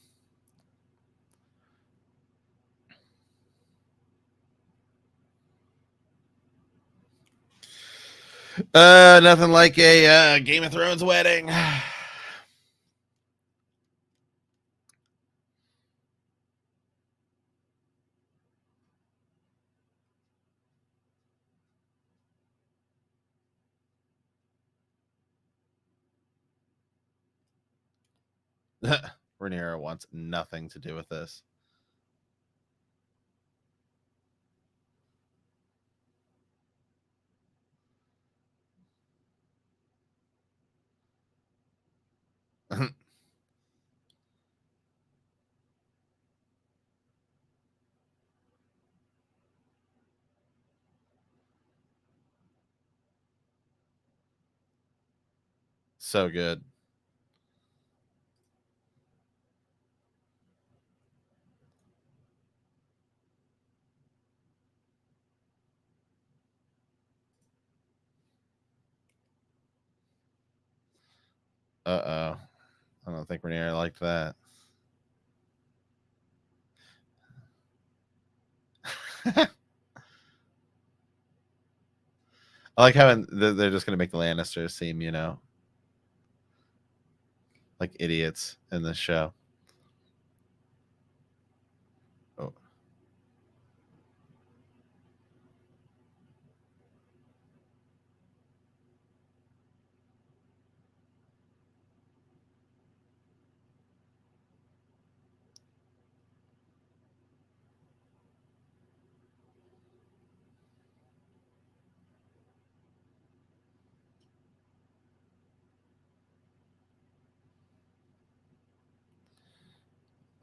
Nothing like a Game of Thrones wedding. Rhaenyra wants nothing to do with this. So good. Uh-oh. I don't think Rhaenyra liked that. I like how they're just going to make the Lannisters seem, like idiots in this show. Oh.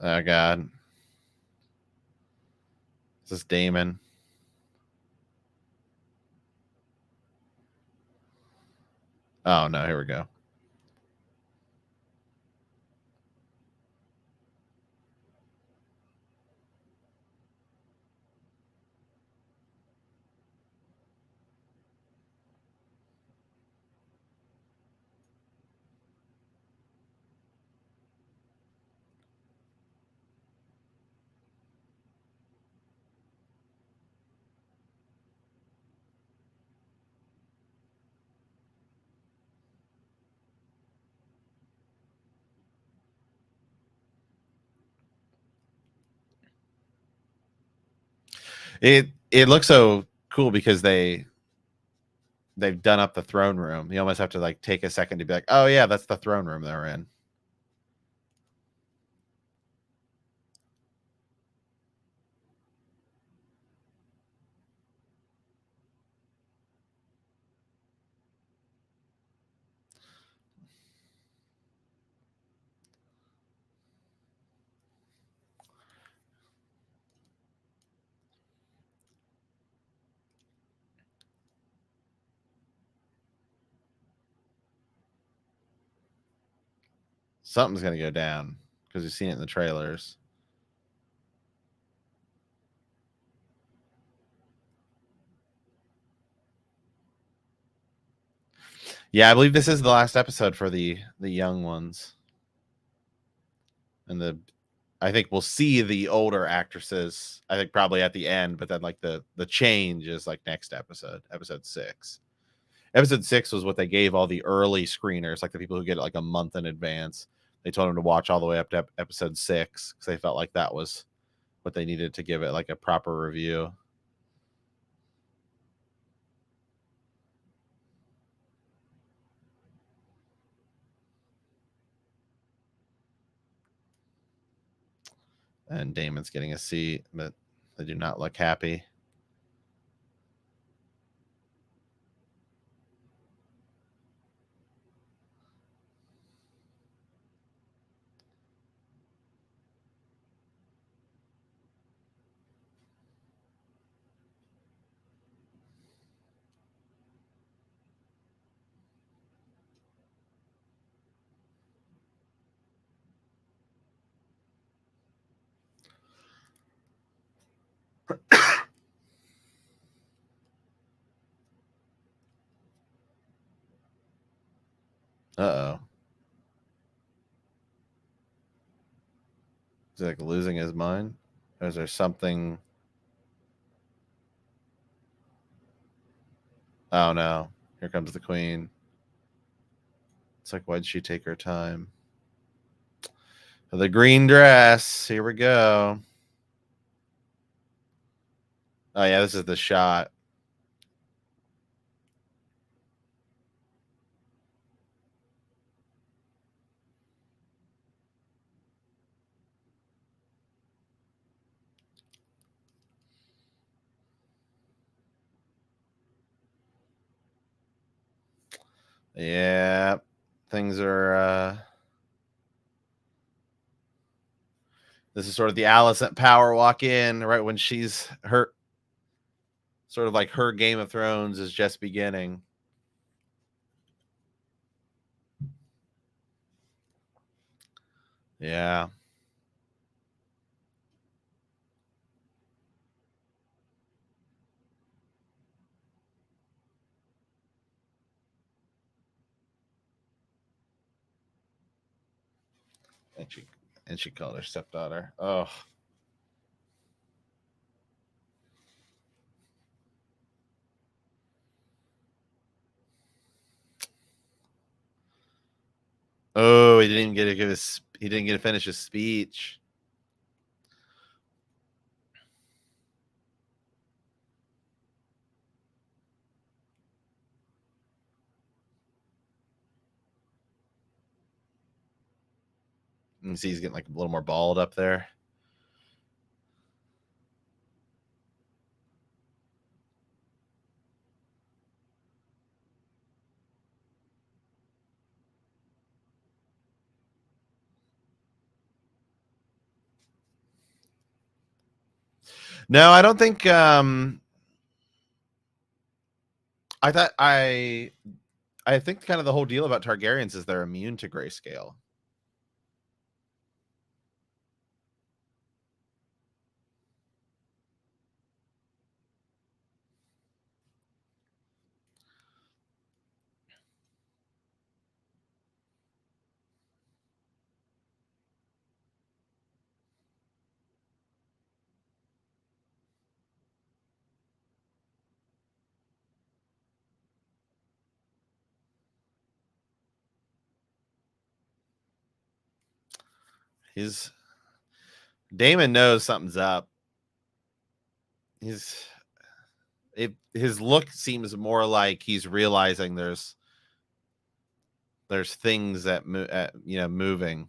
Oh God. This is Damon. Oh no, here we go. It looks so cool because they've done up the throne room. You almost have to like take a second to be like, oh yeah, that's the throne room they're in. Something's gonna go down because you've seen it in the trailers. Yeah, I believe this is the last episode for the young ones. And I think we'll see the older actresses, I think probably at the end, but then like the change is like next episode 6. Episode 6 was what they gave all the early screeners, like the people who get it like a month in advance. They told them to watch all the way up to episode 6 because they felt like that was what they needed to give it like a proper review. And Damon's getting a seat, but they do not look happy. Uh-oh. Is he like losing his mind? Or is there something? Oh no. Here comes the queen. It's like, why'd she take her time? The green dress. Here we go. Oh yeah, this is the shot. Yeah. Things are this is sort of the Alicent power walk in right when she's her sort of like her Game of Thrones is just beginning. Yeah. And she called her stepdaughter. Oh. Oh, he didn't even get to give his. He didn't get to finish his speech. You see, he's getting like a little more bald up there. No, I don't think. I thought I think kind of the whole deal about Targaryens is they're immune to grayscale. Damon knows something's up. His look seems more like he's realizing there's things that moving.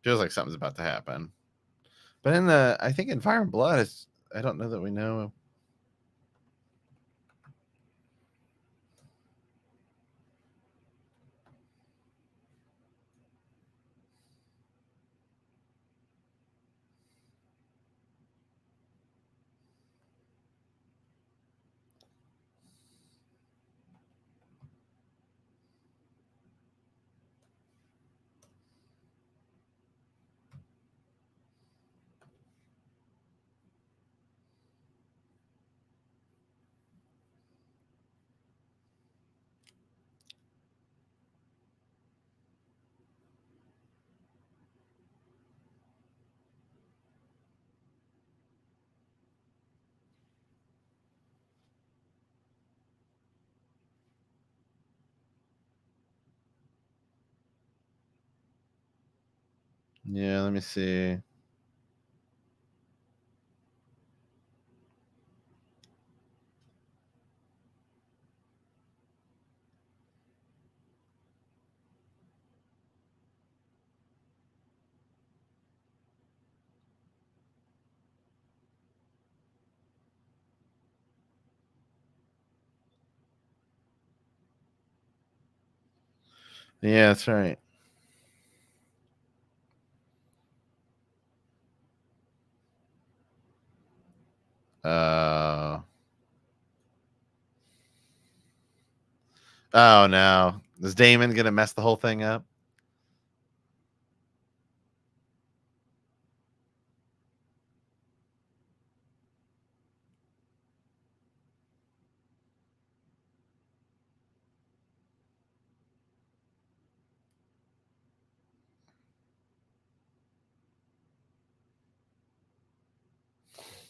Feels like something's about to happen. But I think in Fire and Blood, I don't know that we know. Yeah, let me see. Yeah, that's right. Oh no. Is Damon gonna mess the whole thing up?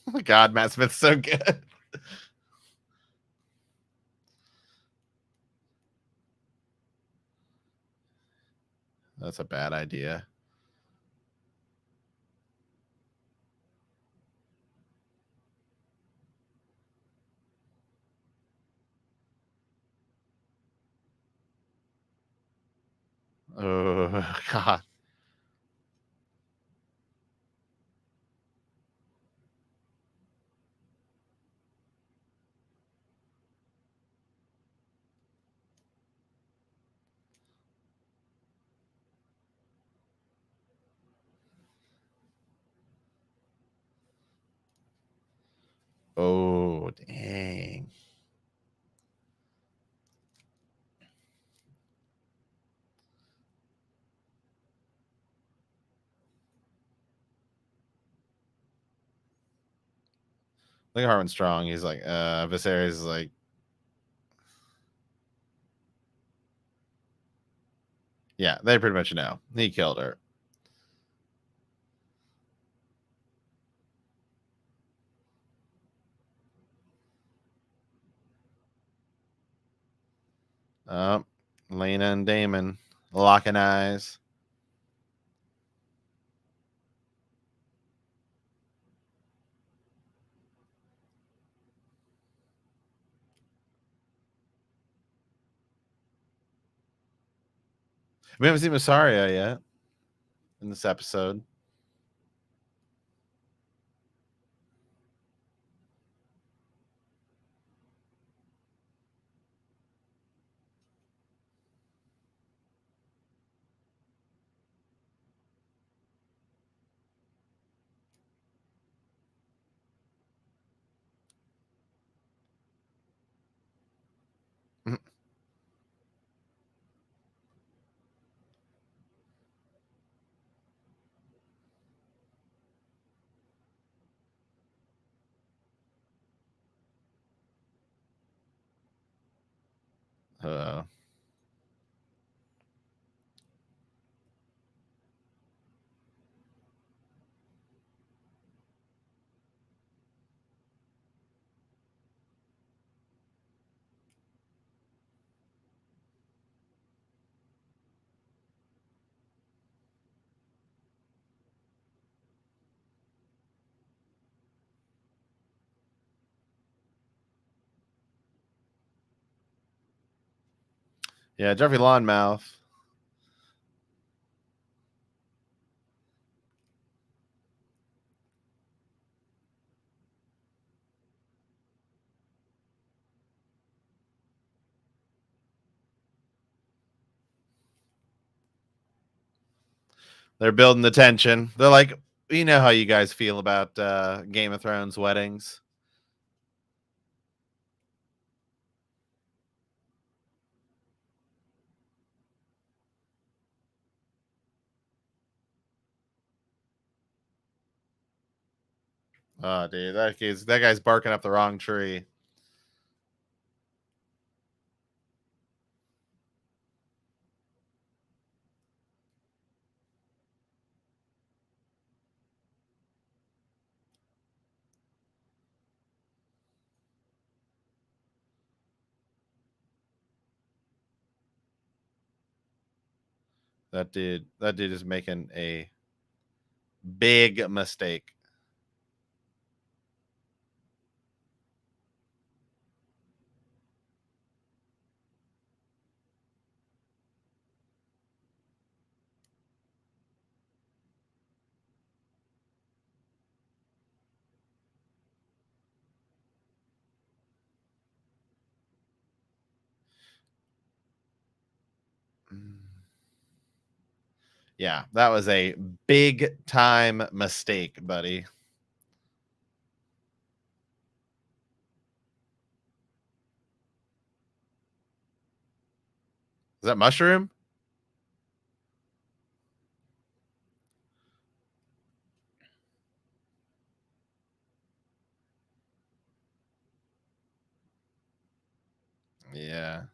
Oh my God, Matt Smith's so good. That's a bad idea. Oh God. Oh dang. Look at Harmon Strong. He's like, Viserys is like, yeah, they pretty much know. He killed her. Lena and Damon locking eyes. We haven't seen Massaria yet in this episode. Uh, yeah, Jeffrey Lawnmouth. They're building the tension. They're like, you know how you guys feel about Game of Thrones weddings. Oh, dude, that guy's barking up the wrong tree. That dude is making a big mistake. Yeah, that was a big time mistake, buddy. Is that mushroom? Yeah.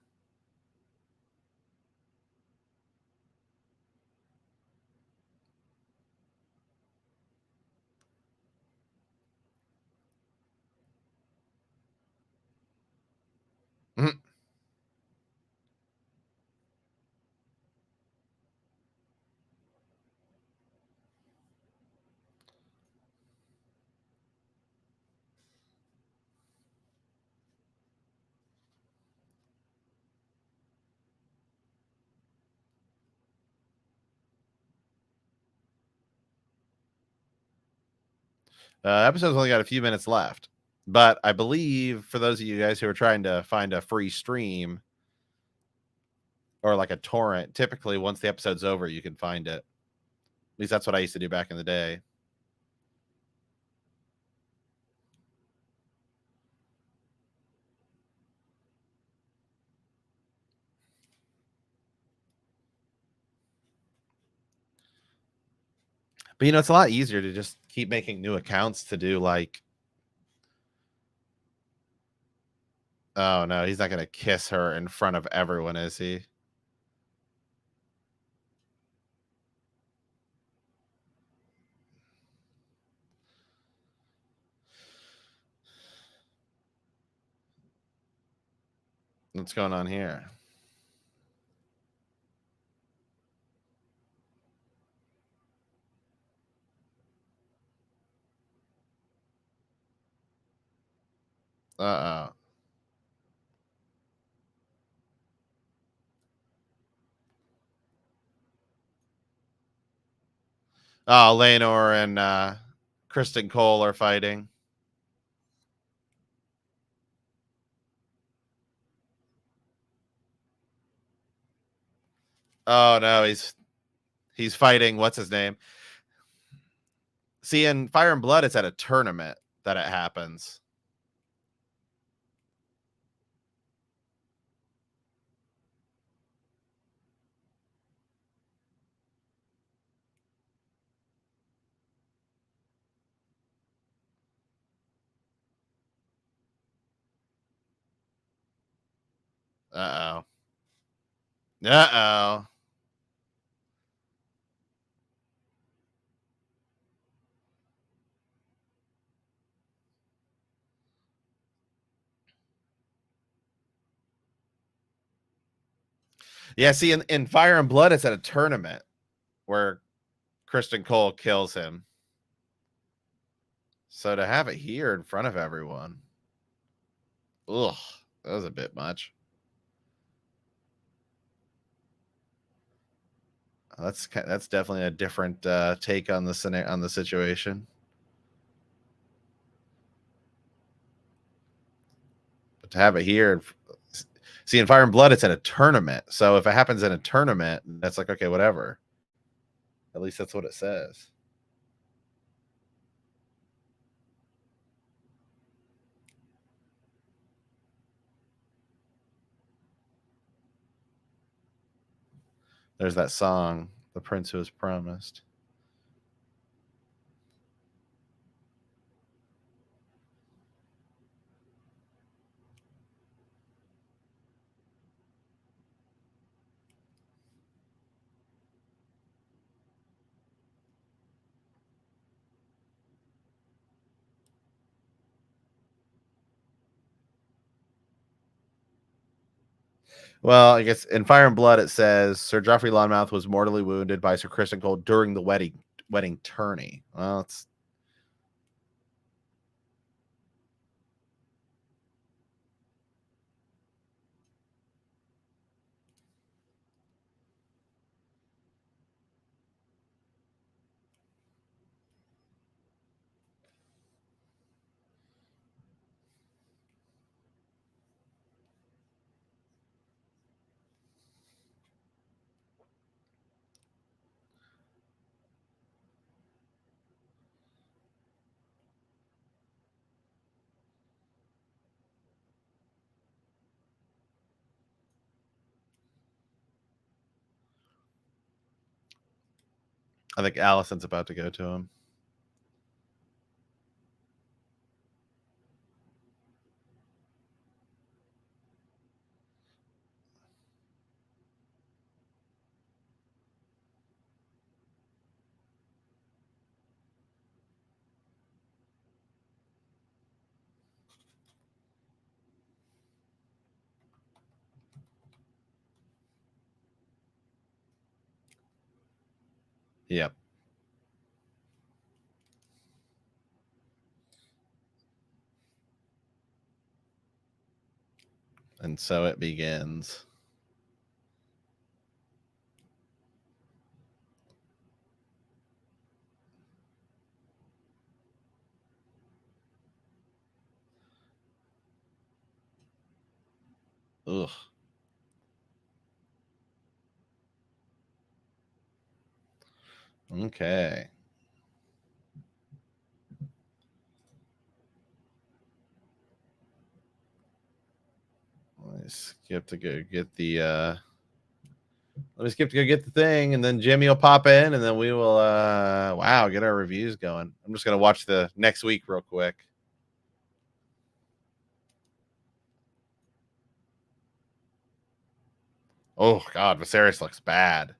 Mhm. Episode's only got a few minutes left, but I believe for those of you guys who are trying to find a free stream or like a torrent, typically once the episode's over, you can find it. At least that's what I used to do back in the day. But it's a lot easier to just keep making new accounts to do like. Oh no, he's not gonna kiss her in front of everyone, is he? What's going on here? Uh-oh. Oh, Leonor and Kristen Cole are fighting. Oh no, he's fighting. What's his name? See, in Fire and Blood, it's at a tournament that it happens. Uh-oh. Uh-oh. Yeah, see, in Fire and Blood, it's at a tournament where Kristen Cole kills him. So to have it here in front of everyone, ugh, that was a bit much. That's definitely a different take on the situation. But to have it here, see, in Fire and Blood, it's at a tournament. So if it happens in a tournament, that's like, okay, whatever. At least that's what it says. There's that song, "The Prince Who Was Promised." Well, I guess in Fire and Blood it says Sir Joffrey Lonmouth was mortally wounded by Sir Kristen Cole during the wedding tourney. Well, it's I think Allison's about to go to him. Yep. And so it begins. Ugh. Okay. Let's skip to go get the let me skip to go get the thing, and then Jimmy will pop in, and then we will wow, get our reviews going. I'm just gonna watch the next week real quick. Oh God, Viserys looks bad.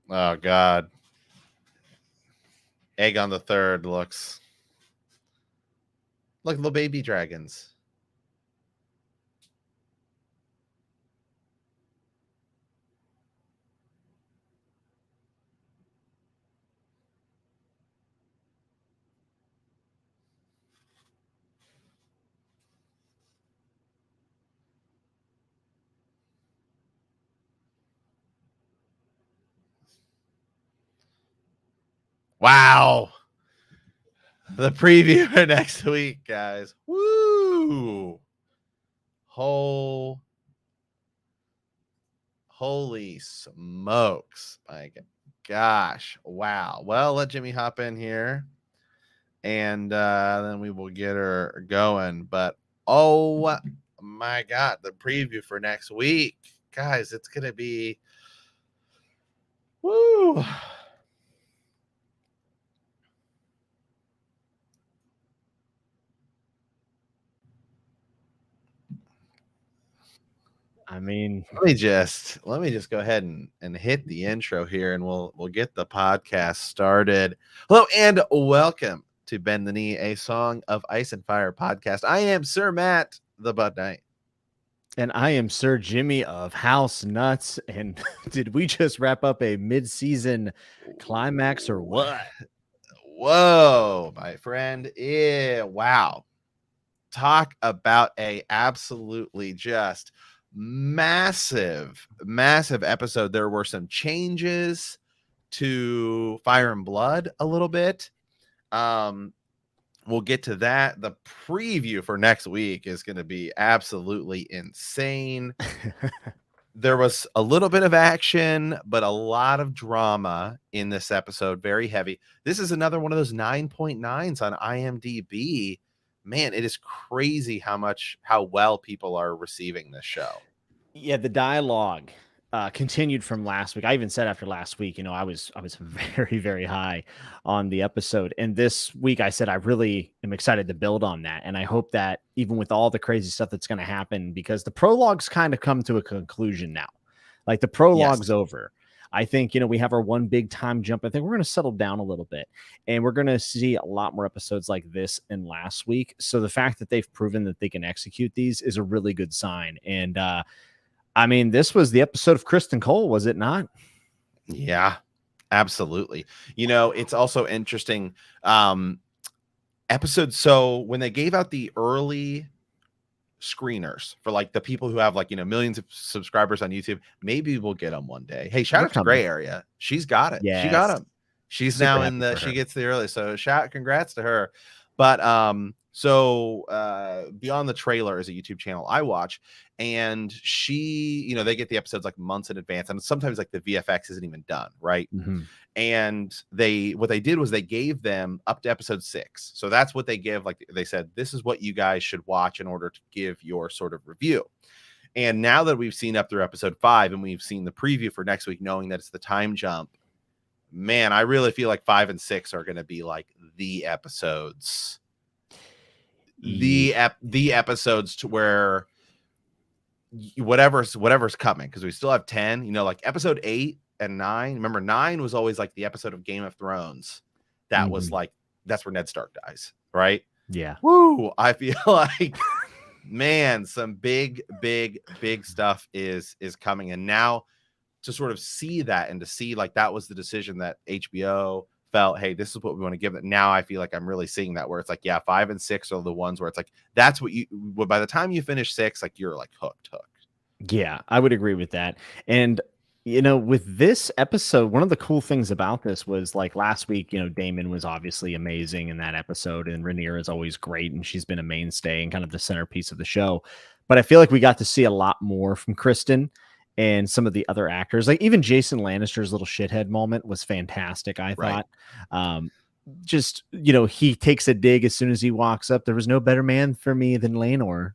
Oh God. Aegon the Third looks like little baby dragons. Wow. The preview for next week, guys. Woo! Holy smokes. My gosh. Wow. Well, let Jimmy hop in here, and then we will get her going. But oh my God, the preview for next week. Guys, it's going to be woo. I mean, let me just go ahead and hit the intro here, and we'll get the podcast started. Hello and welcome to Bend the Knee, a Song of Ice and Fire podcast. I am Sir Matt, the Bud Knight. and I am Sir Jimmy of House Nuts. And did we just wrap up a mid-season climax or what? Whoa, my friend. Yeah, wow. Talk about a absolutely just massive episode. There were some changes to Fire and Blood a little bit. We'll get to that. The preview for next week is going to be absolutely insane. There was a little bit of action, but a lot of drama in this episode. Very heavy. This is another one of those 9.9s on IMDb. Man, it is crazy how well people are receiving this show. Yeah, the dialogue continued from last week. I even said after last week, I was very, very high on the episode. And this week I said I really am excited to build on that. And I hope that even with all the crazy stuff that's going to happen, because the prologue's kind of come to a conclusion now. Like the prologue's over. I think, we have our one big time jump. I think we're going to settle down a little bit, and we're going to see a lot more episodes like this in last week. So the fact that they've proven that they can execute these is a really good sign. And, I mean, this was the episode of Kristen Cole, was it not? Yeah, absolutely. It's also interesting. Episode. So when they gave out the early screeners for like the people who have millions of subscribers on YouTube, maybe we'll get them one day. Hey, shout out to Gray Area. She's got it. Yes. She got them. She's super now in the, she gets the early. So congrats to her. But so Beyond the Trailer is a YouTube channel I watch, and she, they get the episodes like months in advance, and sometimes like the VFX isn't even done, right? Mm-hmm. And what they did was they gave them up to episode 6. So that's what they give. Like they said, this is what you guys should watch in order to give your sort of review. And now that we've seen up through episode 5 and we've seen the preview for next week, knowing that it's the time jump, man, I really feel like 5 and 6 are going to be like the episodes. The episodes to where whatever's coming, because we still have 10, like episode 8 and 9. Remember, 9 was always like the episode of Game of Thrones that was like, that's where Ned Stark dies, right? Yeah. Woo! I feel like man, some big stuff is coming, and now to sort of see that and to see like that was the decision that HBO felt, hey, this is what we want to give it. Now I feel like I'm really seeing that, where it's like, yeah, 5 and 6 are the ones where it's like, that's what you, by the time you finish 6, like you're like hooked. Yeah, I would agree with that. And with this episode, one of the cool things about this was like last week, Damon was obviously amazing in that episode, and Rhaenyra is always great, and she's been a mainstay and kind of the centerpiece of the show. But I feel like we got to see a lot more from Kristen and some of the other actors. Like even Jason Lannister's little shithead moment was fantastic, I thought. Just, he takes a dig as soon as he walks up. There was no better man for me than Laenor.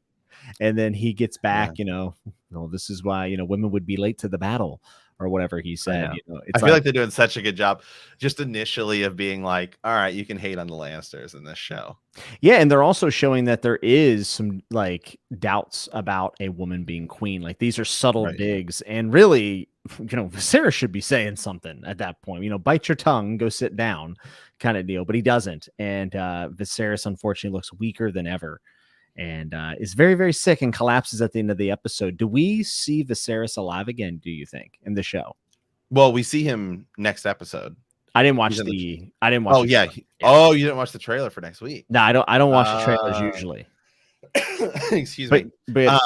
And then he gets back, this is why, women would be late to the battle or whatever he said. I feel like they're doing such a good job just initially of being like, all right, you can hate on the Lannisters in this show. Yeah. And they're also showing that there is some like doubts about a woman being queen. Like these are subtle digs, and really, Viserys should be saying something at that point, bite your tongue, go sit down kind of deal, but he doesn't. And Viserys unfortunately looks weaker than ever. And is very, very sick and collapses at the end of the episode. Do we see Viserys alive again, do you think, in the show? Well, we see him next episode. I didn't watch I didn't watch. Oh, yeah. Oh, you didn't watch the trailer for next week? No, I don't watch the trailers usually. Excuse me. But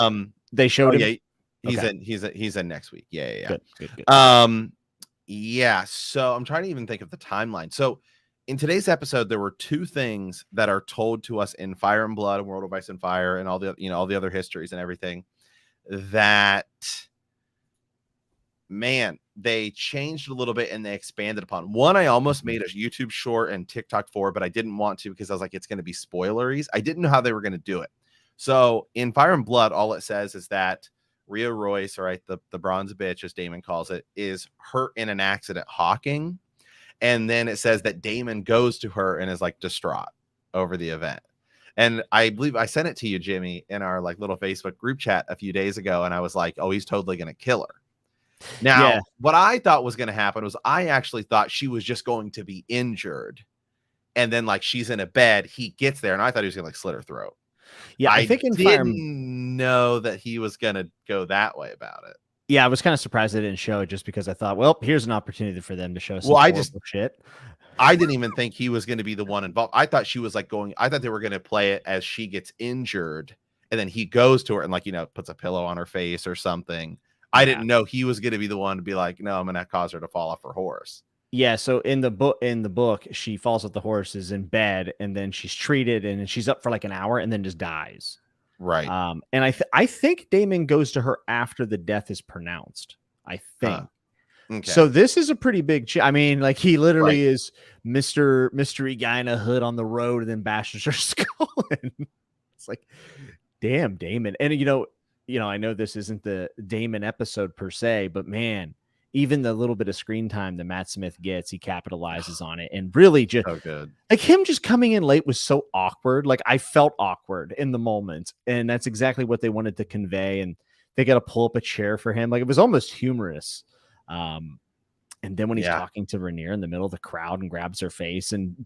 they showed him. Yeah, he's in next week. Yeah. Good. Yeah. So I'm trying to even think of the timeline. So in today's episode, there were 2 things that are told to us in Fire and Blood and World of Ice and Fire and all the other histories and everything that, man, they changed a little bit and they expanded upon. One, I almost made a YouTube short and TikTok for, but I didn't want to because I was like, it's going to be spoileries. I didn't know how they were going to do it. So in Fire and Blood, all it says is that Rhea Royce, right, the bronze bitch, as Damon calls it, is hurt in an accident hawking. And then it says that Damon goes to her and is like distraught over the event. And I believe I sent it to you, Jimmy, in our like little Facebook group chat a few days ago. And I was like, oh, he's totally going to kill her. Now, what I thought was going to happen was I actually thought she was just going to be injured. And then like she's in a bed, he gets there, and I thought he was going to like slit her throat. Yeah, I think in Fire know that he was going to go that way about it. Yeah, I was kind of surprised they didn't show it just because I thought, well, here's an opportunity for them to show some shit. I didn't even think he was going to be the one involved. I thought she was like I thought they were going to play it as she gets injured and then he goes to her and like, puts a pillow on her face or something. I didn't know he was going to be the one to be like, no, I'm going to cause her to fall off her horse. Yeah, so in the book, she falls off the horse, is in bed, and then she's treated, and she's up for like an hour, and then just dies. Right. And I think Damon goes to her after the death is pronounced. I think. Okay. So this is a pretty big. I mean, like he literally is mystery guy in a hood on the road, and then bashes her skull. It's like, damn, Damon. And I know this isn't the Damon episode per se, but man, even the little bit of screen time that Matt Smith gets, he capitalizes on it, and really just so good. Like him just coming in late was so awkward. Like I felt awkward in the moment, and that's exactly what they wanted to convey. And they got to pull up a chair for him. Like it was almost humorous. And then when he's talking to Rhaenyra in the middle of the crowd and grabs her face, and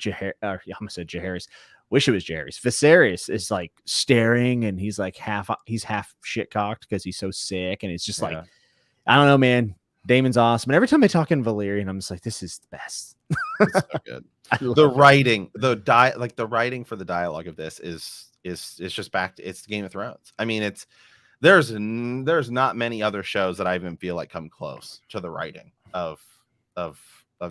I almost said Jaehaerys. Wish it was Jaehaerys. Viserys is like staring, and he's like half shit cocked because he's so sick, and it's just like, I don't know, man. Damon's awesome. And every time I talk in Valyrian, I'm just like, this is the best. It's so good. The writing, the writing for the dialogue of this is just back to it's Game of Thrones. I mean, there's not many other shows that I even feel like come close to the writing of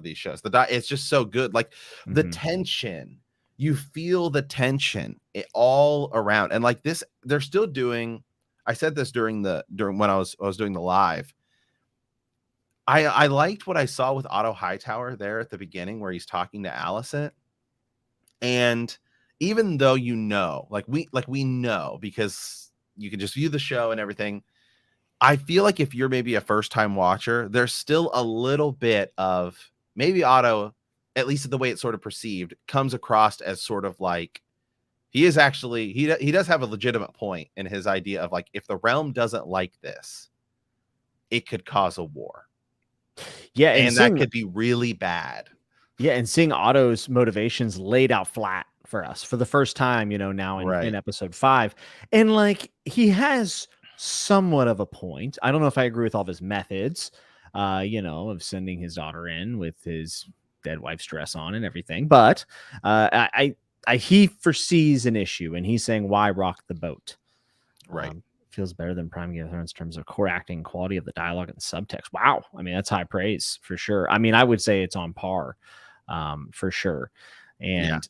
these shows. It's just so good. Like the tension, you feel the tension all around. And like this, they're still doing, I said this during when I was doing the live. I liked what I saw with Otto Hightower there at the beginning where he's talking to Alicent. And even though we know because you can just view the show and everything, I feel like if you're maybe a first-time watcher, there's still a little bit of maybe Otto, at least the way it's sort of perceived, comes across as sort of like he is actually he does have a legitimate point in his idea of like if the realm doesn't like this, it could cause a war. Yeah, and that could be really bad. Yeah, and seeing Otto's motivations laid out flat for us for the first time, now in episode 5. And like he has somewhat of a point. I don't know if I agree with all of his methods, of sending his daughter in with his dead wife's dress on and everything. But he foresees an issue, and he's saying, why rock the boat? Right. Feels better than Prime Game of Thrones in terms of core acting, quality of the dialogue, and subtext. Wow. I mean, that's high praise for sure. I mean, I would say it's on par for sure. And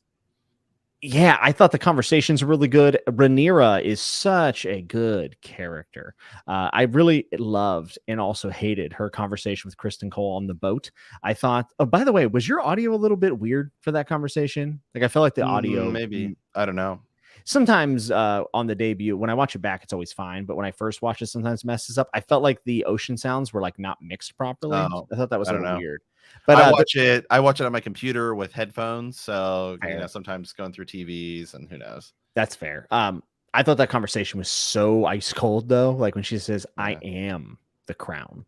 yeah, I thought the conversations were really good. Rhaenyra is such a good character. I really loved and also hated her conversation with Kristen Cole on the boat. I thought, oh, by the way, was your audio a little bit weird for that conversation? Like, I felt like the audio, maybe, I don't know. Sometimes on the debut, when I watch it back, it's always fine. But when I first watch it, sometimes messes up. I felt like the ocean sounds were like not mixed properly. Oh, I thought that was I a don't little know. weird. But I watch it on my computer with headphones, so fair. you know, sometimes going through TVs, and who knows. That's fair. I thought that conversation was so ice cold though. Like when she says, "I am the crown."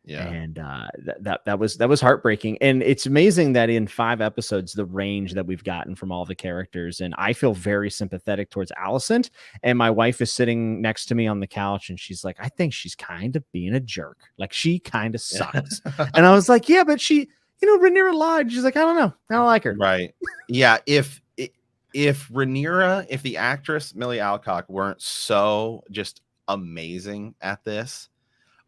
Yeah. And that was heartbreaking. And it's amazing that in 5 episodes, the range that we've gotten from all the characters. And I feel very sympathetic towards Alicent. And my wife is sitting next to me on the couch, and she's like, I think she's kind of being a jerk. Like, she kind of sucks. And I was like, yeah, but she, Rhaenyra lied. She's like, I don't know. I don't like her. Right. Yeah. If Rhaenyra, if the actress Millie Alcock weren't so just amazing at this,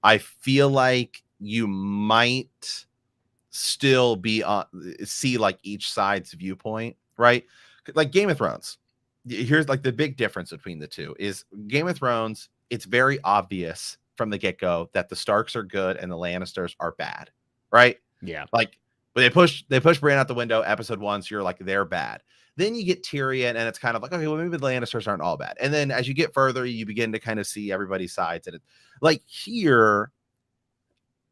I feel like you might still be see like each side's viewpoint, right? Like Game of Thrones. Here's like the big difference between the two is Game of Thrones. It's very obvious from the get-go that the Starks are good and the Lannisters are bad, right? Yeah. Like, but they push Bran out the window episode 1, so you're like, they're bad. Then you get Tyrion, and it's kind of like, okay, well, maybe the Lannisters aren't all bad. And then as you get further, you begin to kind of see everybody's sides. And it, like here,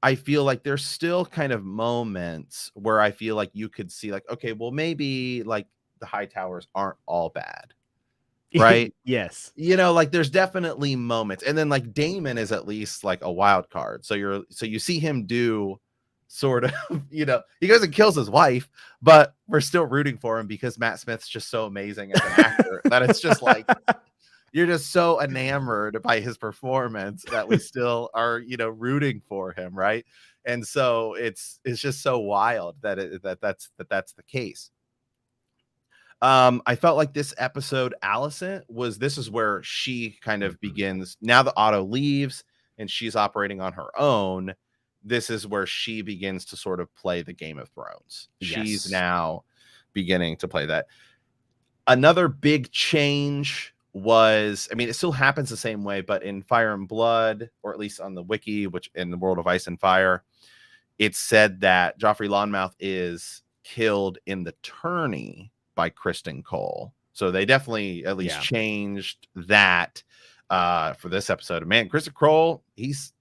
I feel like there's still kind of moments where I feel like you could see like, okay, well, maybe like the High Towers aren't all bad, right? Yes. Like there's definitely moments. And then like Daemon is at least like a wild card. So you see him do sort of, he goes and kills his wife, but we're still rooting for him because Matt Smith's just so amazing as an actor that it's just like, you're just so enamored by his performance that we still are, rooting for him, right? And so it's just so wild that that's the case. I felt like this episode, Alicent, this is where she kind of begins. Now that Otto leaves and she's operating on her own, this is where she begins to sort of play the Game of Thrones. Yes. She's now beginning to play that. Another big change was, I mean, it still happens the same way, but in Fire and Blood, or at least on the wiki, which in the World of Ice and Fire, it's said that Joffrey Lonmouth is killed in the tourney by Kristen Cole. So they definitely at least changed that for this episode. Man, Kristen Cole, he's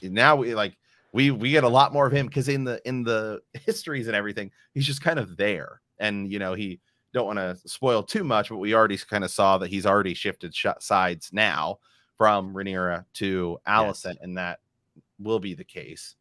now we get a lot more of him because in the histories and everything, he's just kind of there. And he don't want to spoil too much, but we already kind of saw that he's already shifted sides now from Rhaenyra to Alicent, and that will be the case.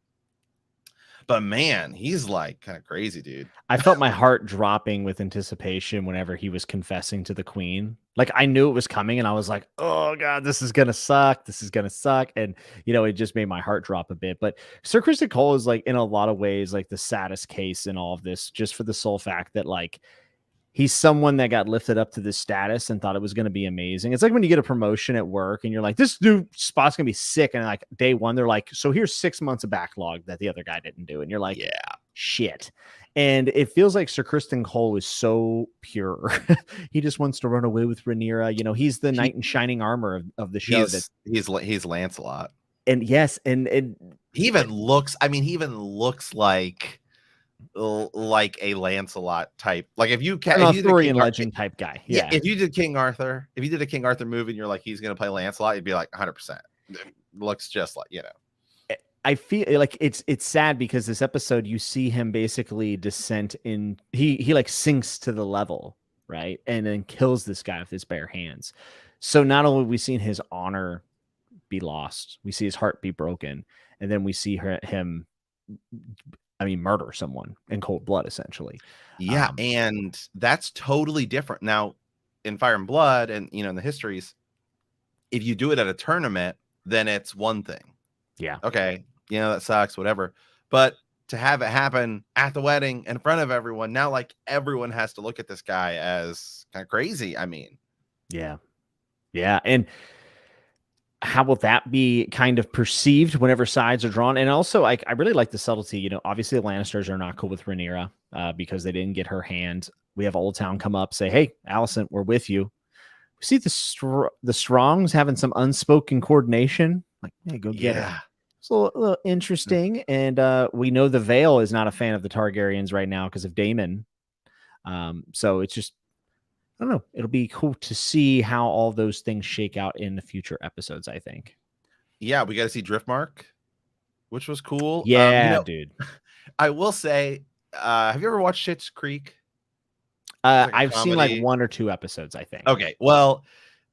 But man, he's like kind of crazy, dude. I felt my heart dropping with anticipation whenever he was confessing to the queen. Like, I knew it was coming, and I was like, oh God, this is going to suck. This is going to suck. And, it just made my heart drop a bit. But Sir Kristen Cole is like, in a lot of ways, like the saddest case in all of this, just for the sole fact that like, he's someone that got lifted up to this status and thought it was going to be amazing. It's like when you get a promotion at work and you're like, this new spot's going to be sick. And like day one, they're like, so here's 6 months of backlog that the other guy didn't do. And you're like, yeah, shit. And it feels like Sir Kristen Cole is so pure. He just wants to run away with Rhaenyra. He's the knight in shining armor of the show. He's Lancelot. And yes. And he even looks like a Lancelot type. Like if you Arthurian legend type guy. Yeah. If you did King Arthur movie and you're like, he's going to play Lancelot, you'd be like 100%. Looks just like, I feel like it's sad because this episode, you see him basically descent in, he like sinks to the level, right? And then kills this guy with his bare hands. So not only have we seen his honor be lost, we see his heart be broken, and then we see him murder someone in cold blood, essentially. Yeah. And that's totally different. Now, in Fire and Blood and, in the histories, if you do it at a tournament, then it's one thing. Yeah. Okay. That sucks, whatever. But to have it happen at the wedding in front of everyone. Now, like, everyone has to look at this guy as kind of crazy. I mean, Yeah. Yeah. And how will that be kind of perceived whenever sides are drawn? And also, I really like the subtlety. You know, obviously the Lannisters are not cool with Rhaenyra because they didn't get her hand. We have Old Town come up, say, "Hey, Alicent, we're with you." We see the Strongs having some unspoken coordination. Like, hey, go get her. It's a little interesting. And we know the Vale is not a fan of the Targaryens right now because of Daemon. So it's just, I don't know. It'll be cool to see how all those things shake out in the future episodes, I think. Yeah, we got to see Driftmark, which was cool. Yeah, dude. I will say, have you ever watched Schitt's Creek? Like I've seen like comedy. 1 or 2 episodes, I think. Okay, well,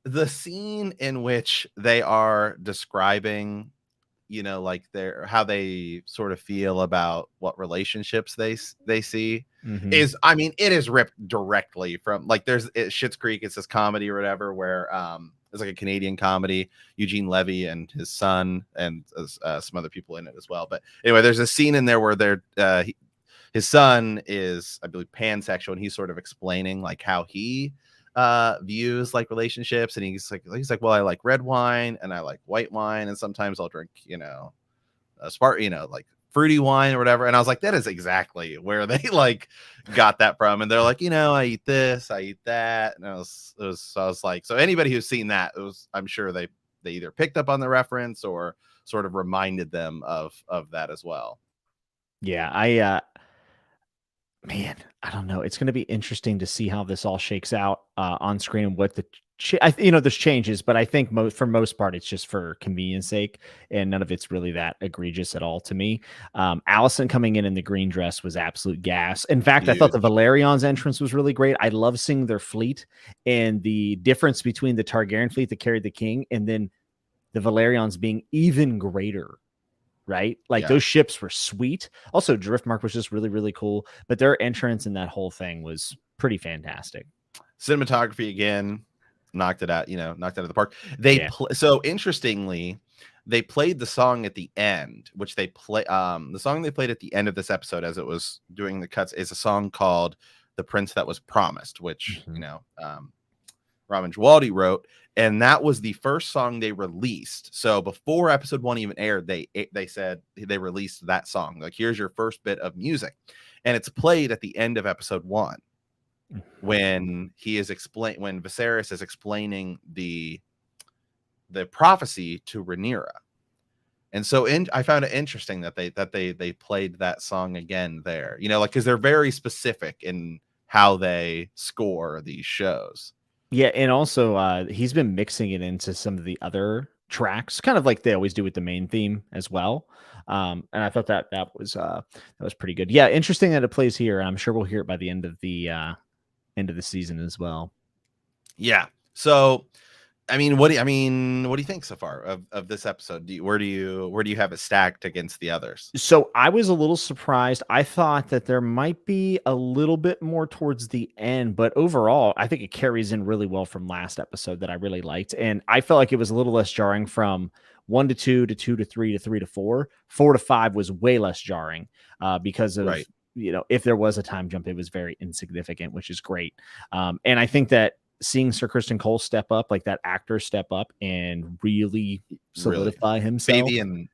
the scene in which they are describing, like how they sort of feel about what relationships they see is, I mean, it is ripped directly from, like, there's Schitt's Creek. It's this comedy or whatever where it's like a Canadian comedy. Eugene Levy and his son and some other people in it as well. But anyway, there's a scene in there where his son is, I believe, pansexual, and he's sort of explaining like how he views like relationships, and he's like, well, I like red wine and I like white wine, and sometimes I'll drink, like fruity wine or whatever. And I was like, that is exactly where they like got that from. And they're like, I eat this, I eat that, and I was like, so anybody who's seen that, I'm sure they either picked up on the reference or sort of reminded them of that as well. Yeah, man, I don't know. It's going to be interesting to see how this all shakes out on screen and what there's changes, but I think for most part, it's just for convenience sake, and none of it's really that egregious at all to me. Alicent coming in the green dress was absolute gas. In fact, I thought the Valyrian's entrance was really great. I love seeing their fleet and the difference between the Targaryen fleet that carried the king and then the Valyrians being even greater. Right? Like those ships were sweet. Also, Driftmark was just really, really cool. But their entrance and that whole thing was pretty fantastic. Cinematography again, knocked it out of the park. So interestingly, they played the song at the end, which they play. The song they played at the end of this episode, as it was doing the cuts, is a song called "The Prince That Was Promised," which Ramin Djawadi wrote, and that was the first song they released. So before episode 1 even aired, they said they released that song. Like, here's your first bit of music, and it's played at the end of episode 1 when when Viserys is explaining the prophecy to Rhaenyra. And so I found it interesting that they played that song again there. Because they're very specific in how they score these shows. Yeah, and also he's been mixing it into some of the other tracks, kind of like they always do with the main theme as well. And I thought that was pretty good. Yeah, interesting that it plays here. And I'm sure we'll hear it by the end of the season as well. Yeah. So, I mean, what do you think so far of this episode? Where do you have it stacked against the others? So I was a little surprised. I thought that there might be a little bit more towards the end, but overall, I think it carries in really well from last episode that I really liked. And I felt like it was a little less jarring from 1 to 2 to 2 to 3 to 3 to 4. 4 to 5 was way less jarring because of, if there was a time jump, it was very insignificant, which is great. And I think that seeing Sir Criston Cole step up, like that actor step up and really solidify himself. Fabian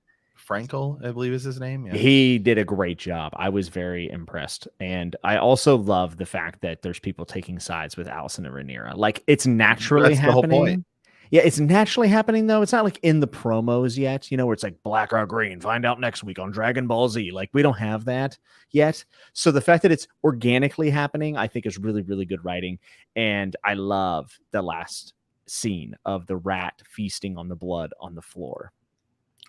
Frankel, I believe is his name. Yeah. He did a great job. I was very impressed. And I also love the fact that there's people taking sides with Alicent and Rhaenyra. Like, it's naturally happening. The whole point. Yeah, it's naturally happening, though. It's not like in the promos yet, where it's like black or green, find out next week on Dragon Ball Z. Like, we don't have that yet. So the fact that it's organically happening, I think is really, really good writing. And I love the last scene of the rat feasting on the blood on the floor.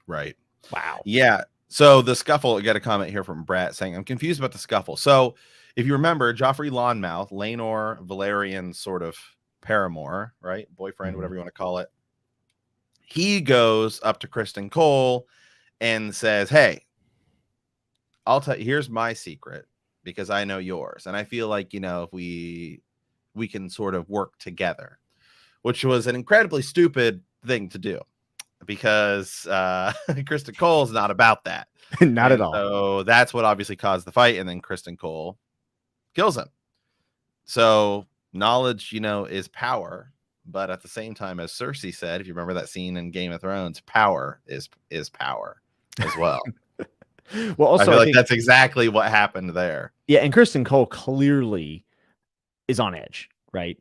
Right. Wow. Yeah. So the scuffle, I got a comment here from Brett saying, I'm confused about the scuffle. So if you remember, Joffrey Lonmouth, Laenor Valerian's sort of paramour, right? Boyfriend, whatever you want to call it. He goes up to Criston Cole and says, hey, I'll tell you, here's my secret because I know yours. And I feel like, if we can sort of work together, which was an incredibly stupid thing to do. because Kristen Cole's not about that. Not at And all. so that's what obviously caused the fight, and then Kristen Cole kills him. So knowledge, is power, but at the same time, as Cersei said, if you remember that scene in Game of Thrones, power is power as well. Well, also, I feel like think, that's exactly what happened there. yeah, and Kristen Cole clearly is on edge, right?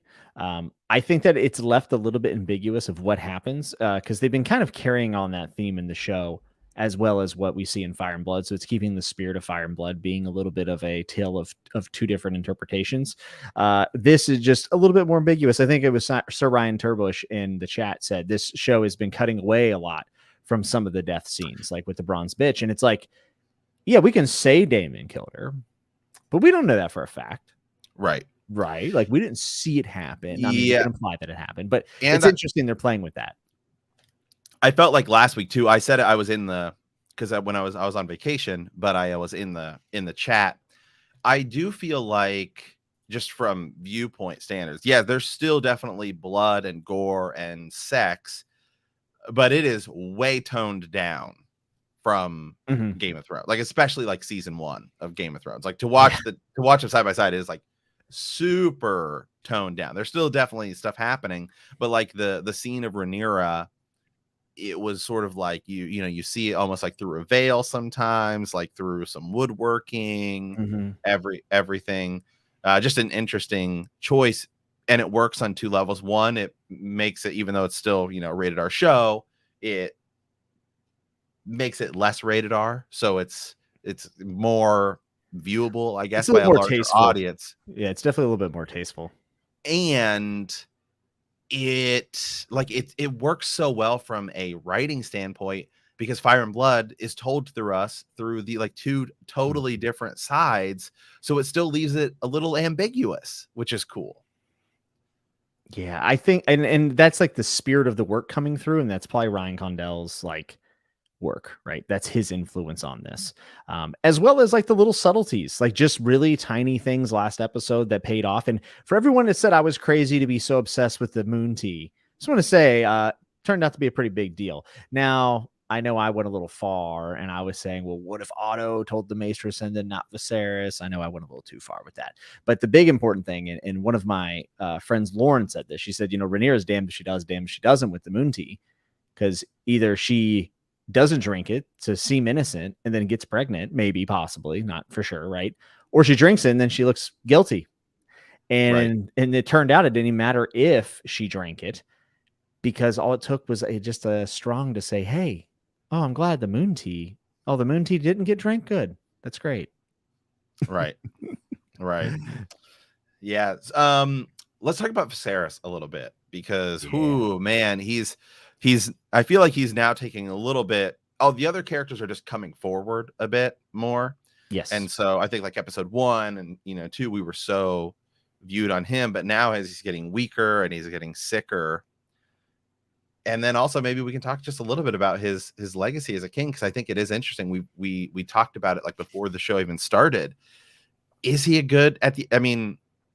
I think that it's left a little bit ambiguous of what happens because they've been kind of carrying on that theme in the show as well as what we see in Fire and Blood. So it's keeping the spirit of Fire and Blood being a little bit of a tale of two different interpretations. This is just a little bit more ambiguous. I think it was Sir Ryan Turbush in the chat said this show has been cutting away a lot from some of the death scenes, like with the bronze bitch. And it's like, yeah, we can say Daemon killed her, but we don't know that for a fact. Right. Right. Like we didn't see it happen. I mean, we Yeah. can imply that it happened, but And it's interesting they're playing with that. I felt like last week too. I said it, I was in the because when I was on vacation, but I was in the chat. I do feel like just from viewpoint standards, yeah, there's still definitely blood and gore and sex, but it is way toned down from Game of Thrones, like especially like season 1 of Game of Thrones. Like to watch them side by side is like super toned down. There's still definitely stuff happening, but like the scene of Rhaenyra, it was sort of like you see it almost like through a veil sometimes, like through some woodworking, everything. Just an interesting choice, and it works on 2 levels. One, it makes it, even though it's still rated R show, it makes it less rated R, so it's more viewable, I guess, It's a by little a more larger tasteful audience. Yeah, it's definitely a little bit more tasteful. And it works so well from a writing standpoint because Fire and Blood is told through us through the like 2 totally different sides, so it still leaves it a little ambiguous, which is cool. Yeah, I think and that's like the spirit of the work coming through, and that's probably Ryan Condell's like work, right? That's his influence on this, as well as like the little subtleties, like just really tiny things last episode that paid off. And for everyone that said I was crazy to be so obsessed with the moon tea, just want to say turned out to be a pretty big deal. Now I know I went a little far and I was saying, well, what if Otto told the Maestros and then not Viserys? I know I went a little too far with that, but the big important thing, and one of my friends Lauren said this, she said, Rhaenyra is damned if she does, damned if she doesn't with the moon tea, because either she doesn't drink it to seem innocent and then gets pregnant, maybe, possibly, not for sure, right? Or she drinks it and then she looks guilty. And it turned out it didn't even matter if she drank it, because all it took was just a strong to say, hey, oh, I'm glad the moon tea didn't get drank. Good. That's great. Right. Yeah. Let's talk about Viserys a little bit, because man, he's I feel like he's now taking a little bit. Oh, the other characters are just coming forward a bit more. Yes. And so I think like episode 1 and 2, we were so viewed on him, but now as he's getting weaker and he's getting sicker. And then also maybe we can talk just a little bit about his legacy as a king, because I think it is interesting. We talked about it like before the show even started. Is he a good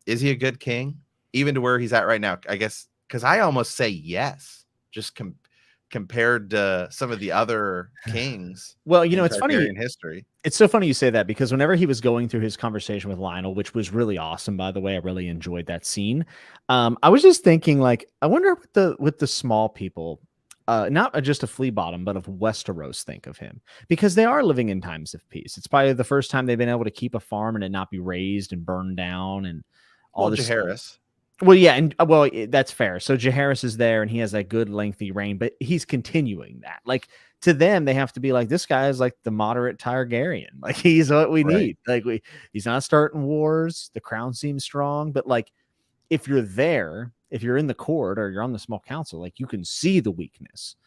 is he a good king, even to where he's at right now? I guess, because I almost say yes, just compared to some of the other kings. Well, it's funny in history. It's so funny you say that, because whenever he was going through his conversation with Lionel, which was really awesome, by the way, I really enjoyed that scene. I was just thinking, like, I wonder what the small people, not just a flea bottom, but of Westeros think of him, because they are living in times of peace. It's probably the first time they've been able to keep a farm and it not be razed and burned down and all this. Jaehaerys. Well, yeah, and that's fair. So Jaehaerys is there, and he has that good lengthy reign, but he's continuing that. Like, to them, they have to be like, this guy is like the moderate Targaryen. Like, he's what we need. Like, he's not starting wars. The crown seems strong, but like, if you're there, if you're in the court or you're on the small council, like, you can see the weakness.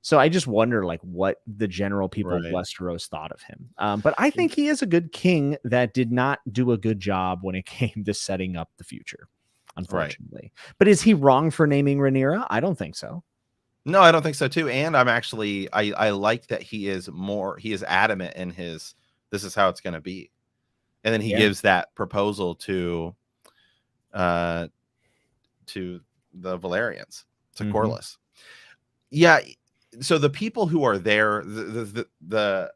So I just wonder, like, what the general people of Westeros thought of him. But I think he is a good king that did not do a good job when it came to setting up the future, unfortunately. But is he wrong for naming Rhaenyra? I don't think so. No, I don't think so too. And I'm actually, I like that he is adamant in his, this is how it's going to be. And then he gives that proposal to the Valerians, to Corlys. Yeah. so the people who are there, the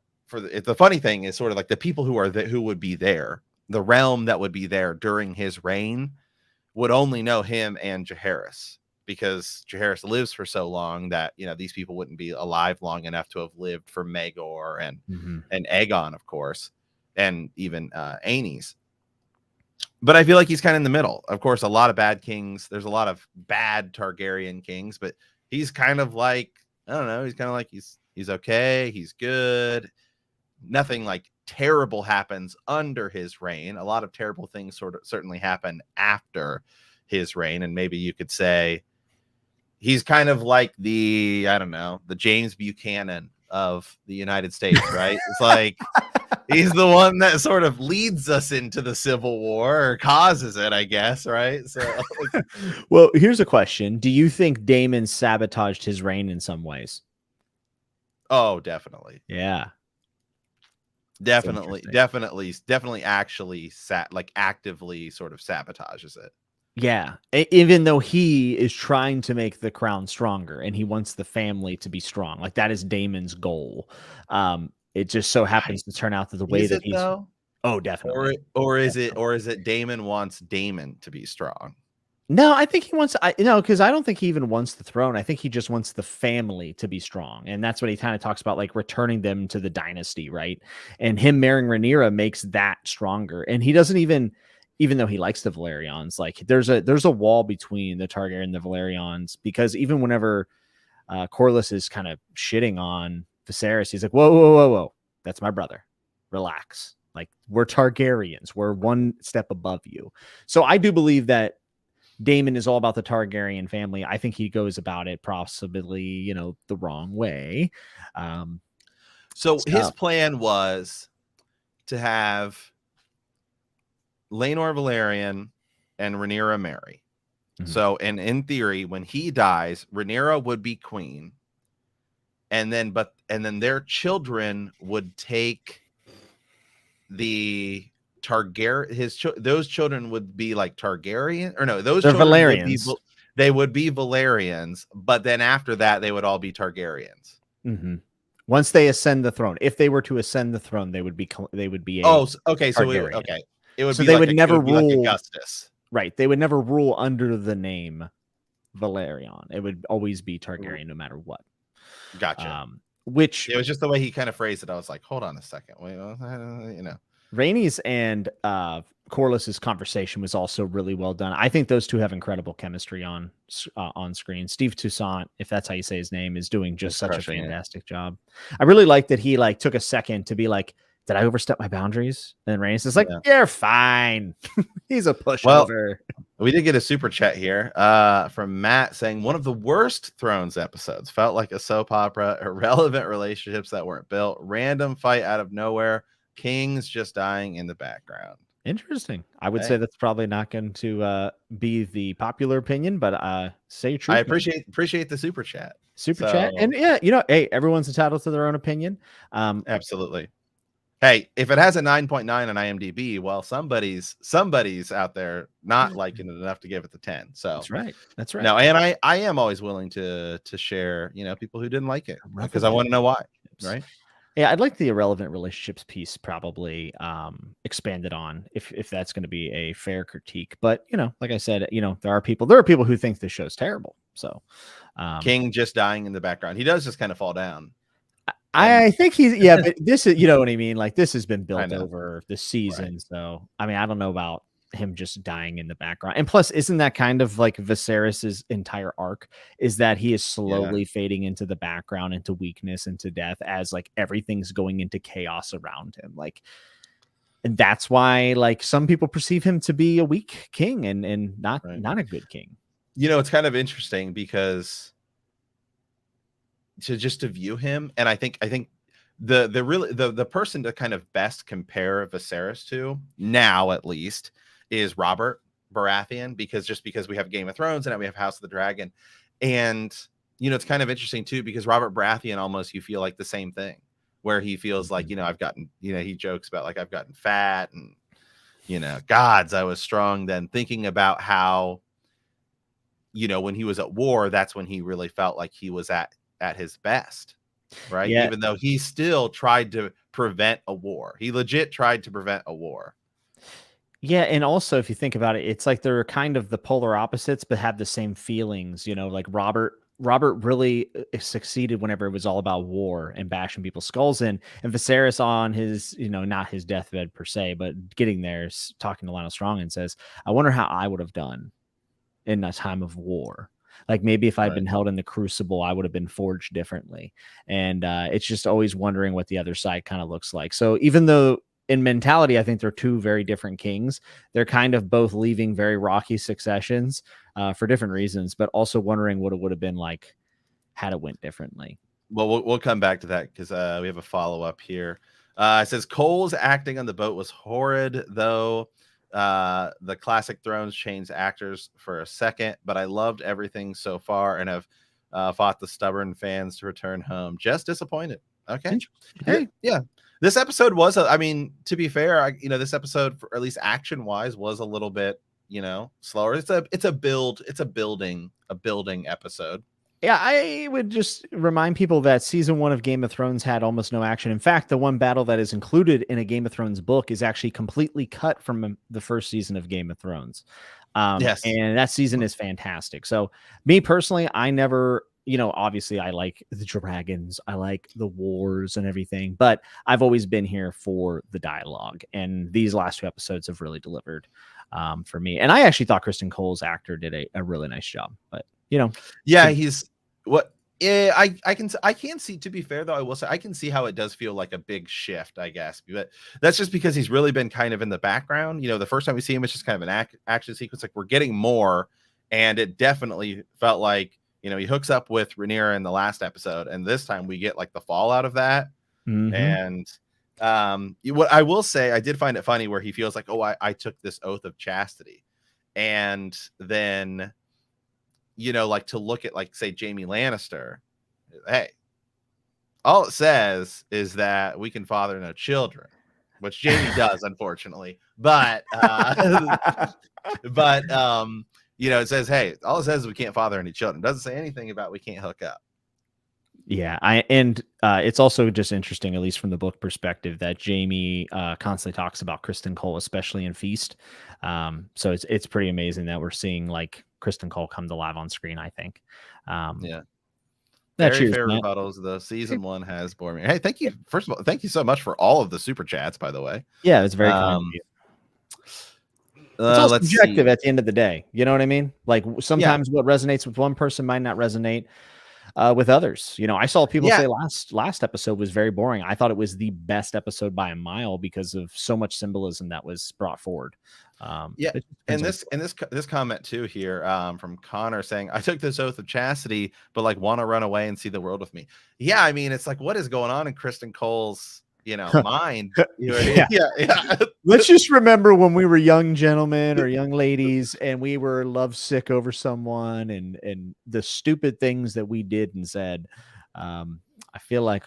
funny thing is sort of like the people who are who would be there, the realm that would be there during his reign would only know him and Jaehaerys, because Jaehaerys lives for so long that, you know, these people wouldn't be alive long enough to have lived for Maegor and Aegon, of course, and even Aenys. But I feel like he's kind of in the middle. Of course, a lot of bad kings. There's a lot of bad Targaryen kings, but he's kind of like, I don't know, he's kind of like he's okay, he's good. Nothing like terrible happens under his reign. A lot of terrible things certainly happen after his reign, and maybe you could say he's kind of like the, I don't know, the James Buchanan of the United States, right? It's like he's the one that sort of leads us into the Civil War, or causes it, I guess, right? So, well, here's a question: do you think Daemon sabotaged his reign in some ways? Oh, definitely. Yeah. Definitely actually actively sort of sabotages it. Yeah, even though he is trying to make the crown stronger and he wants the family to be strong, like that is Daemon's goal. It just so happens to turn out that the way that he's though? Oh, definitely. Or is it Daemon wants Daemon to be strong? No, I think he wants, because I don't think he even wants the throne. I think he just wants the family to be strong. And that's what he kind of talks about, like returning them to the dynasty, right? And him marrying Rhaenyra makes that stronger. And he doesn't even though he likes the Valerians, like there's a wall between the Targaryen and the Valerians, because even whenever Corlys is kind of shitting on Viserys, he's like, whoa, that's my brother. Relax. Like, we're Targaryens. We're one step above you. So I do believe that Daemon is all about the Targaryen family. I think he goes about it possibly, the wrong way. So his plan was to have Laenor Valerian and Rhaenyra marry. Mm-hmm. So, and in theory, when he dies, Rhaenyra would be queen, and then their children would take the those children would be like Targaryen, or no, those children Valerians. They would be Valerians, but then after that, they would all be Targaryens. Mm-hmm. Once they ascend the throne, if they were to ascend the throne, they would be okay. So it would so be they like would never rule like Augustus, right? They would never rule under the name Valerian. It would always be Targaryen, no matter what. Gotcha. Which it was just the way he kind of phrased it. I was like, hold on a second, wait, Rhaenys and Corlys's conversation was also really well done. I think those two have incredible chemistry on screen. Steve Toussaint, if that's how you say his name, is doing just such a fantastic job. I really like that he took a second to be like, did I overstep my boundaries? And Rhaenys is like, you're fine. He's a pushover. Well, we did get a super chat here from Matt saying, one of the worst Thrones episodes felt like a soap opera, irrelevant relationships that weren't built, random fight out of nowhere, kings just dying in the background. Interesting. I would say that's probably not going to be the popular opinion, but say true. I appreciate the super chat. Chat. And hey, everyone's entitled to their own opinion. Absolutely. Hey, if it has a 9.9 on IMDb, well, somebody's out there not liking it enough to give it the 10. So that's right. No, and I am always willing to share, people who didn't like it, because I want to know why. Right. Yeah, I'd like the irrelevant relationships piece probably expanded on if that's going to be a fair critique. But like I said, there are people who think this show's terrible. So King just dying in the background. He does just kind of fall down. I think he's but this is what I mean. Like, this has been built over the season. Right. So I mean, I don't know about him just dying in the background. And plus, isn't that kind of like Viserys's entire arc, is that he is slowly fading into the background, into weakness, into death, as like everything's going into chaos around him. Like, and that's why like some people perceive him to be a weak king and not a good king. It's kind of interesting because to view him, and I think the person to kind of best compare Viserys to now, at least, is Robert Baratheon, because we have Game of Thrones and now we have House of the Dragon. And it's kind of interesting too, because Robert Baratheon, almost you feel like the same thing, where he feels like, I've gotten, he jokes about like, I've gotten fat, and gods, I was strong then, thinking about how when he was at war, that's when he really felt like he was at at his best, right? Yeah. Even though he still tried to prevent a war. He legit tried to prevent a war. Yeah, and also if you think about it, it's like they're kind of the polar opposites, but have the same feelings. You know, like Robert really succeeded whenever it was all about war and bashing people's skulls in, and Viserys on his, not his deathbed per se, but getting there, talking to Lionel Strong and says, "I wonder how I would have done in a time of war." Like maybe if I'd been held in the crucible, I would have been forged differently. And it's just always wondering what the other side kind of looks like. So even though in mentality, I think they're two very different kings, they're kind of both leaving very rocky successions for different reasons, but also wondering what it would have been like had it went differently. Well, we'll come back to that because we have a follow-up here. It says Cole's acting on the boat was horrid, though. The classic Thrones changed actors for a second, but I loved everything so far and have fought the stubborn fans to return home. Just disappointed. Okay. Hey, yeah. This episode was, I mean, to be fair, this episode, for at least action-wise, was a little bit, slower. It's a building episode. Yeah, I would just remind people that season 1 of Game of Thrones had almost no action. In fact, the one battle that is included in a Game of Thrones book is actually completely cut from the first season of Game of Thrones. Yes. And that season is fantastic. So me personally, I never, obviously I like the dragons, I like the wars and everything, but I've always been here for the dialogue. And these last 2 episodes have really delivered for me. And I actually thought Kristen Cole's actor did a really nice job, but yeah, he's what I can see, to be fair though, I will say I can see how it does feel like a big shift, I guess, but that's just because he's really been kind of in the background. The first time we see him, it's just kind of an action sequence. Like we're getting more, and it definitely felt like he hooks up with Rhaenyra in the last episode, and this time we get like the fallout of that. And what I will say, I did find it funny where he feels like, oh, I took this oath of chastity, and then like to look at, like, say, Jaime Lannister, hey, all it says is that we can father no children, which Jaime does, unfortunately. But it says, hey, all it says is we can't father any children. It doesn't say anything about we can't hook up. Yeah, it's also just interesting, at least from the book perspective, that Jaime constantly talks about Kristen Cole, especially in Feast. So it's pretty amazing that we're seeing like Kristen Cole come to live on screen, I think. Yeah. Very fair rebuttals. The season 1 has bored me. Hey, thank you. First of all, thank you so much for all of the super chats, by the way. Yeah, it's very kind of you. It's all subjective at the end of the day. You know what I mean? Like sometimes what resonates with one person might not resonate with others. I saw people say last episode was very boring. I thought it was the best episode by a mile because of so much symbolism that was brought forward. And this comment too here from Connor saying, I took this oath of chastity, but like want to run away and see the world with me. Yeah, I mean, it's like, what is going on in Kristen Cole's mind? Yeah. Let's just remember when we were young gentlemen or young ladies and we were lovesick over someone and the stupid things that we did and said. I feel like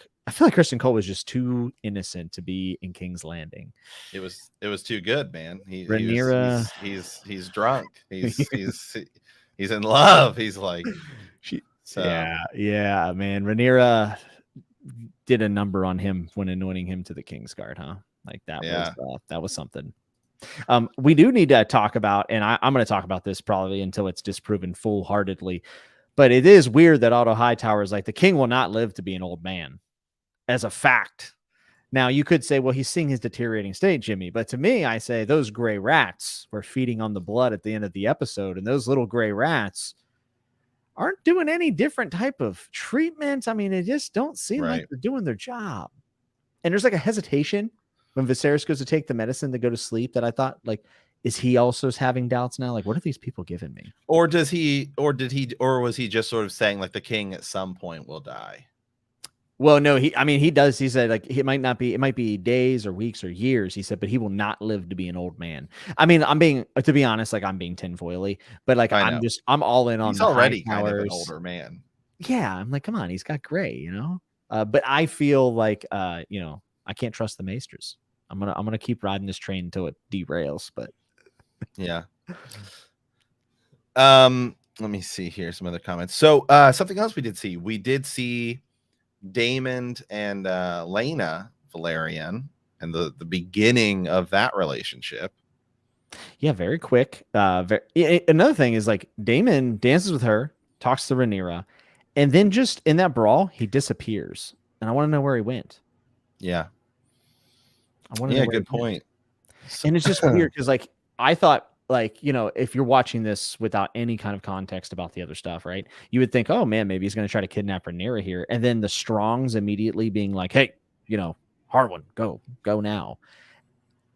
Kristen Cole was just too innocent to be in King's Landing. It was too good, man. Rhaenyra, he's drunk. He's in love. He's like, yeah, man. Rhaenyra did a number on him when anointing him to the Kingsguard, huh? Like that was something. We do need to talk about, and I'm going to talk about this probably until it's disproven full-heartedly. But it is weird that Otto Hightower is like, the king will not live to be an old man, as a fact. Now, you could say, well, he's seeing his deteriorating state, Jimmy. But to me, I say those gray rats were feeding on the blood at the end of the episode. And those little gray rats aren't doing any different type of treatment. I mean, they just don't seem like they're doing their job. And there's like a hesitation when Viserys goes to take the medicine to go to sleep that I thought, like, is he also having doubts now? Like, what are these people giving me? Or was he just sort of saying like the king at some point will die? Well, no, he does. He said like it might be days or weeks or years. He said, but he will not live to be an old man. I mean, to be honest, like I'm being tinfoily, but like I'm all in on. He's already kind of an older man. Yeah, I'm like, come on, he's got gray, But I feel like I can't trust the Maesters. I'm gonna keep riding this train until it derails. But yeah. let me see here some other comments. So something else we did see Damon and Lena Valerian and the beginning of that relationship. Yeah, very quick. Another thing is like Damon dances with her, talks to Rhaenyra, and then just in that brawl, he disappears. And I want to know where he went. Yeah. I want to know where Good he went. point. And it's just weird because like I thought like, you know, if you're watching this without any kind of context about the other stuff, right? You would think, oh man, maybe he's going to try to kidnap Rhaenyra here. And then the Strongs immediately being like, hey, you know, Harwin, go now.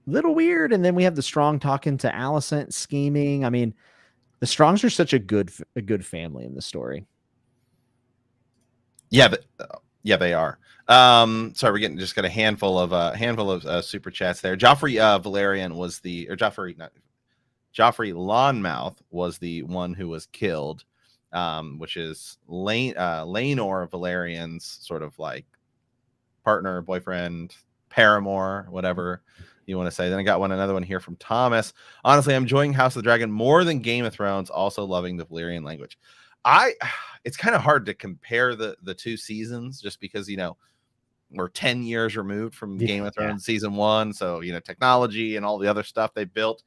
Little weird. And then we have the Strong talking to Alicent, scheming. I mean, the Strongs are such a good family in the story. Yeah, they are. Sorry, we're getting just got a handful of super chats there. Joffrey Valerian was Joffrey Lonmouth was the one who was killed, which is Laenor Valerian's sort of like partner, boyfriend, paramour, whatever you want to say. Then I got another one here from Thomas. Honestly, I'm enjoying House of the Dragon more than Game of Thrones, also loving the Valyrian language. It's kind of hard to compare the two seasons just because, you know, we're 10 years removed from Game of Thrones season 1. So, you know, technology and all the other stuff they built.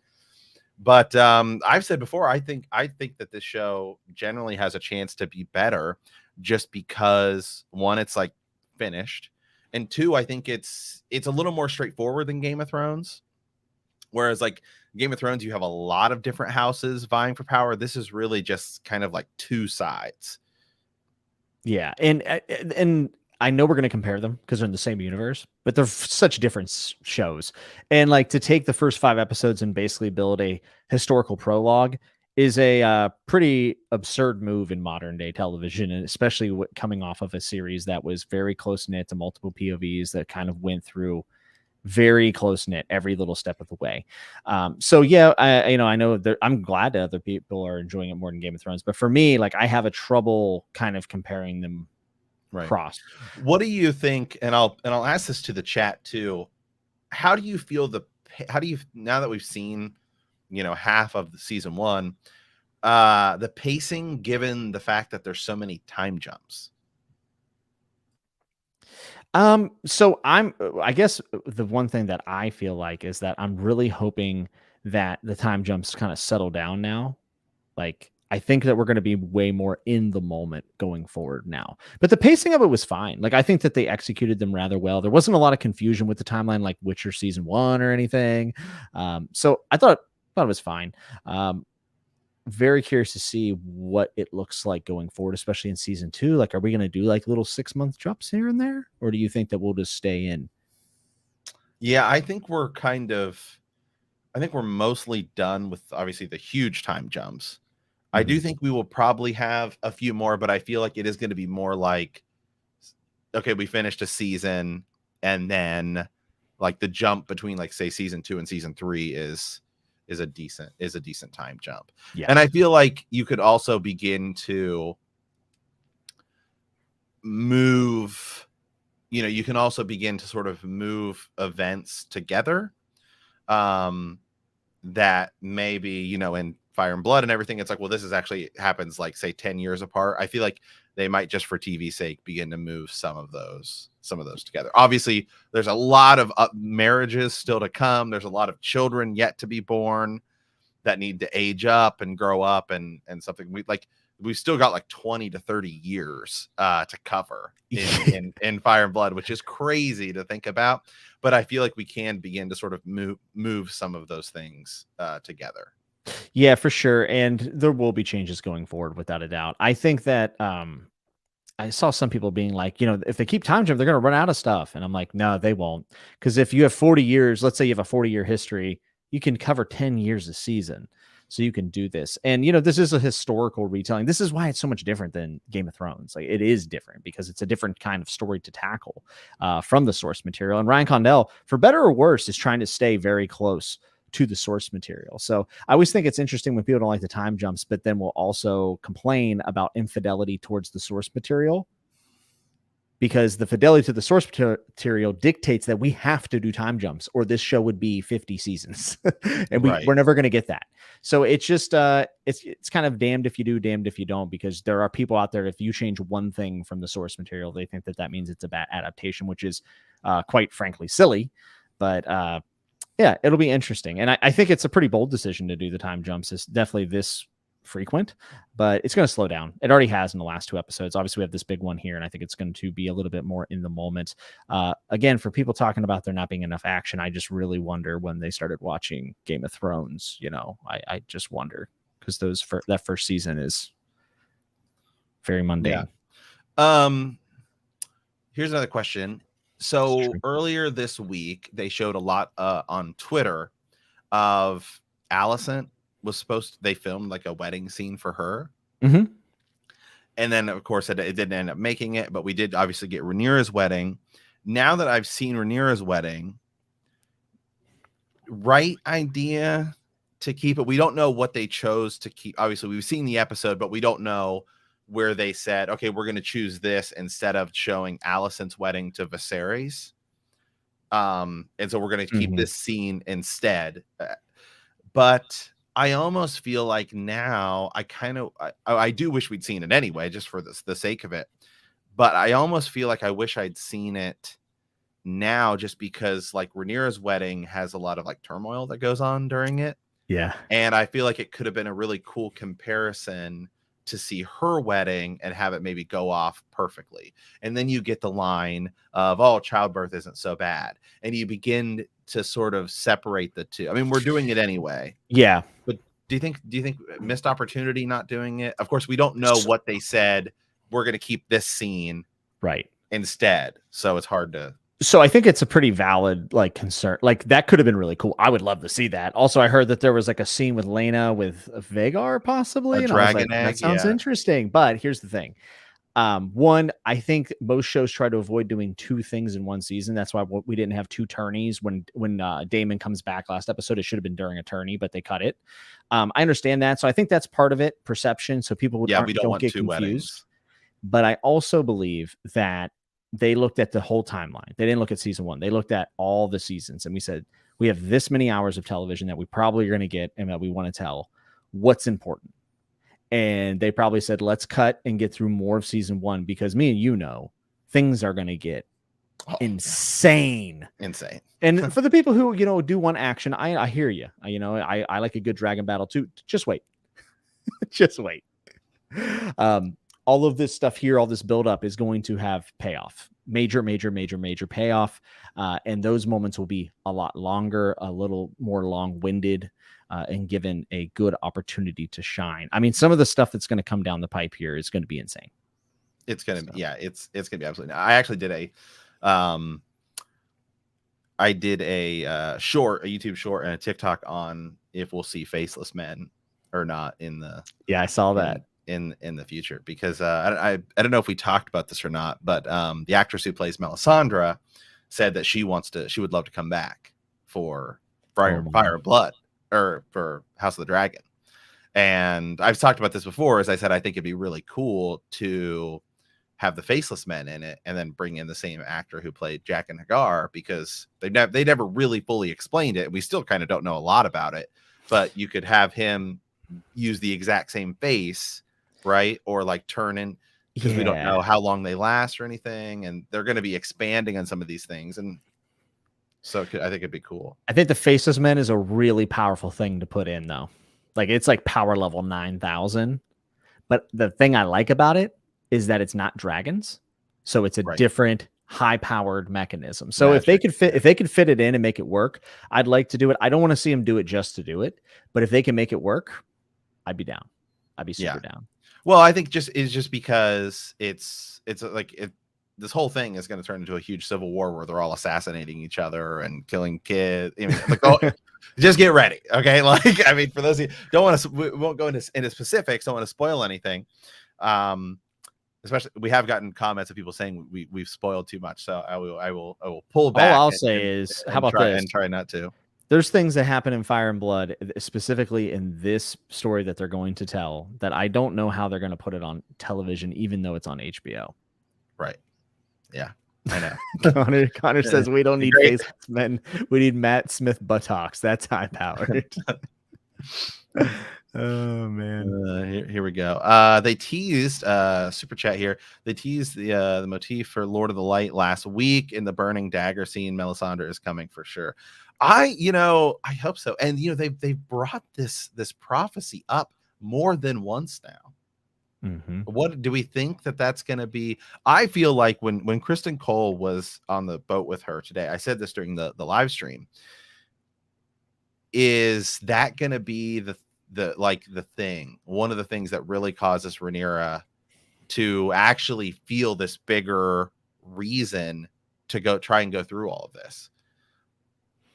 But I've said before, I think that this show generally has a chance to be better just because, one, it's like finished, and two, I think it's a little more straightforward than Game of Thrones. Whereas like Game of Thrones, you have a lot of different houses vying for power. This is really just kind of like two sides. Yeah, and I know we're going to compare them because they're in the same universe, but they're such different shows. And like to take the first 5 episodes and basically build a historical prologue is a pretty absurd move in modern day television, and especially coming off of a series that was very close knit to multiple POVs that kind of went through very close knit every little step of the way. So yeah, I know that I'm glad that other people are enjoying it more than Game of Thrones, but for me, like I have a trouble kind of comparing them. Right. Cross. What do you think? And I'll ask this to the chat too. How do you feel now that we've seen, you know, half of the season 1, the pacing, given the fact that there's so many time jumps? So I guess the one thing that I feel like is that I'm really hoping that the time jumps kind of settle down now. Like, I think that we're going to be way more in the moment going forward now. But the pacing of it was fine. Like, I think that they executed them rather well. There wasn't a lot of confusion with the timeline, like Witcher season 1 or anything. So I thought it was fine. Very curious to see what it looks like going forward, especially in season 2. Like, are we going to do like little 6-month drops here and there, or do you think that we'll just stay in? Yeah, I think we're mostly done with obviously the huge time jumps. Mm-hmm. I do think we will probably have a few more, but I feel like it is going to be more like, okay, we finished a season, and then like the jump between like say season 2 and season 3 is a decent time jump. Yeah. And I feel like you could also begin to move, you know, you can also begin to sort of move events together. That maybe, you know, in Fire and Blood and everything, it's like, well, this is actually happens like say 10 years apart. I feel like they might just for TV sake begin to move some of those together. Obviously, there's a lot of marriages still to come. There's a lot of children yet to be born that need to age up and grow up, and something we've still got like 20 to 30 years to cover in Fire and Blood, which is crazy to think about. But I feel like we can begin to sort of move some of those things together. Yeah, for sure. And there will be changes going forward without a doubt. I think that I saw some people being like, you know, if they keep time jump, they're going to run out of stuff. And I'm like, no, they won't. Because if you have 40 years, let's say you have a 40-year history, you can cover 10 years a season. So you can do this. And, you know, this is a historical retelling. This is why it's so much different than Game of Thrones. Like, it is different because it's a different kind of story to tackle from the source material. And Ryan Condell, for better or worse, is trying to stay very close to the source material. So I always think it's interesting when people don't like the time jumps, but then will also complain about infidelity towards the source material. because the fidelity to the source material dictates that we have to do time jumps or this show would be 50 seasons and we're never going to get that. So it's just it's kind of damned if you do, damned if you don't, because there are people out there, if you change one thing from the source material, they think that means it's a bad adaptation, which is quite frankly silly. But yeah, it'll be interesting. And I think it's a pretty bold decision to do the time jumps. It's definitely this frequent, but it's going to slow down. It already has in the last 2 episodes. Obviously, we have this big one here, and I think it's going to be a little bit more in the moment. Again, for people talking about there not being enough action, I just really wonder when they started watching Game of Thrones. I just wonder, because that first season is very mundane. Yeah. Here's another question. So earlier this week, they showed a lot on Twitter of Alicent they filmed like a wedding scene for her. Mm-hmm. And then of course it didn't end up making it, but we did obviously get Rhaenyra's wedding. Now that I've seen Rhaenyra's wedding, right idea to keep it. We don't know what they chose to keep. Obviously we've seen the episode, but we don't know where they said, okay, we're going to choose this instead of showing Alicent's wedding to Viserys. And so we're going to keep this scene instead. But I almost feel like now I do wish we'd seen it anyway, just for the sake of it. But I almost feel like I wish I'd seen it now, just because like Rhaenyra's wedding has a lot of like turmoil that goes on during it. Yeah. And I feel like it could have been a really cool comparison to see her wedding and have it maybe go off perfectly. And then you get the line of, oh, childbirth isn't so bad. And you begin to sort of separate the two. I mean, we're doing it anyway. Yeah. But do you think missed opportunity not doing it? Of course, we don't know what they said. We're going to keep this scene right instead. So it's hard to. So I think it's a pretty valid like concern. Like that could have been really cool. I would love to see that. Also, I heard that there was like a scene with Lena with Vhagar possibly. A dragon egg. That sounds yeah. interesting. But here's the thing. One, I think most shows try to avoid doing 2 things in one season. That's why we didn't have 2 tourneys when Daemon comes back last episode. It should have been during a tourney, but they cut it. I understand that. So I think that's part of it, perception. So people we don't want get 2 confused. weddings. But I also believe that they looked at the whole timeline. They didn't look at season 1. They looked at all the seasons, and we said, we have this many hours of television that we probably are going to get and that we want to tell. What's important? And they probably said, let's cut and get through more of season 1, because me and things are going to get insane. And for the people who, do want action, I hear you. I like a good dragon battle too. Just wait. Just wait. All of this stuff here, all this buildup is going to have payoff. Major payoff. And those moments will be a lot longer, a little more long-winded, and given a good opportunity to shine. I mean, some of the stuff that's going to come down the pipe here is going to be insane. It's going to be, yeah, it's going to be absolutely. I actually did a YouTube short and a TikTok on if we'll see faceless men or not in the. Yeah, I saw that. In the future, because I don't know if we talked about this or not, but the actress who plays Melisandre said that she would love to come back for Fire and Blood, or for House of the Dragon. And I've talked about this before, as I said, I think it'd be really cool to have the faceless men in it and then bring in the same actor who played Jack and Hagar, because they never really fully explained it. We still kind of don't know a lot about it, but you could have him use the exact same face, right? Or like turn in, because we don't know how long they last or anything, and they're going to be expanding on some of these things, and so I think it'd be cool. I think the faceless men is a really powerful thing to put in, though. Like, it's like power level 9,000, but the thing I like about it is that it's not dragons, so it's a different high-powered mechanism. So if they could fit it in and make it work, I'd like to do it. I don't want to see them do it just to do it, but if they can make it work, I'd be down. I'd be super down. Well, I think just because it's like this whole thing is going to turn into a huge civil war where they're all assassinating each other and killing kids. I mean, like, just get ready, okay? Like, I mean, for those of you we won't go into specifics. Don't want to spoil anything. Especially, we have gotten comments of people saying we've spoiled too much, so I will pull back. All I'll say is, how about this? And try not to. There's things that happen in Fire and Blood, specifically in this story that they're going to tell, that I don't know how they're going to put it on television, even though it's on HBO. Right. Yeah, I know. Connor says we don't need Great. faceless men. We need Matt Smith buttocks. That's high powered. Oh man. Here we go. They teased super chat here. They teased the motif for Lord of the Light last week in the burning dagger scene. Melisandre is coming for sure. I hope so. And they've brought this prophecy up more than once now. Mm-hmm. What do we think that's going to be? I feel like when Kristen Cole was on the boat with her today, I said this during the live stream. Is that going to be the thing? One of the things that really causes Rhaenyra to actually feel this bigger reason to try and go through all of this,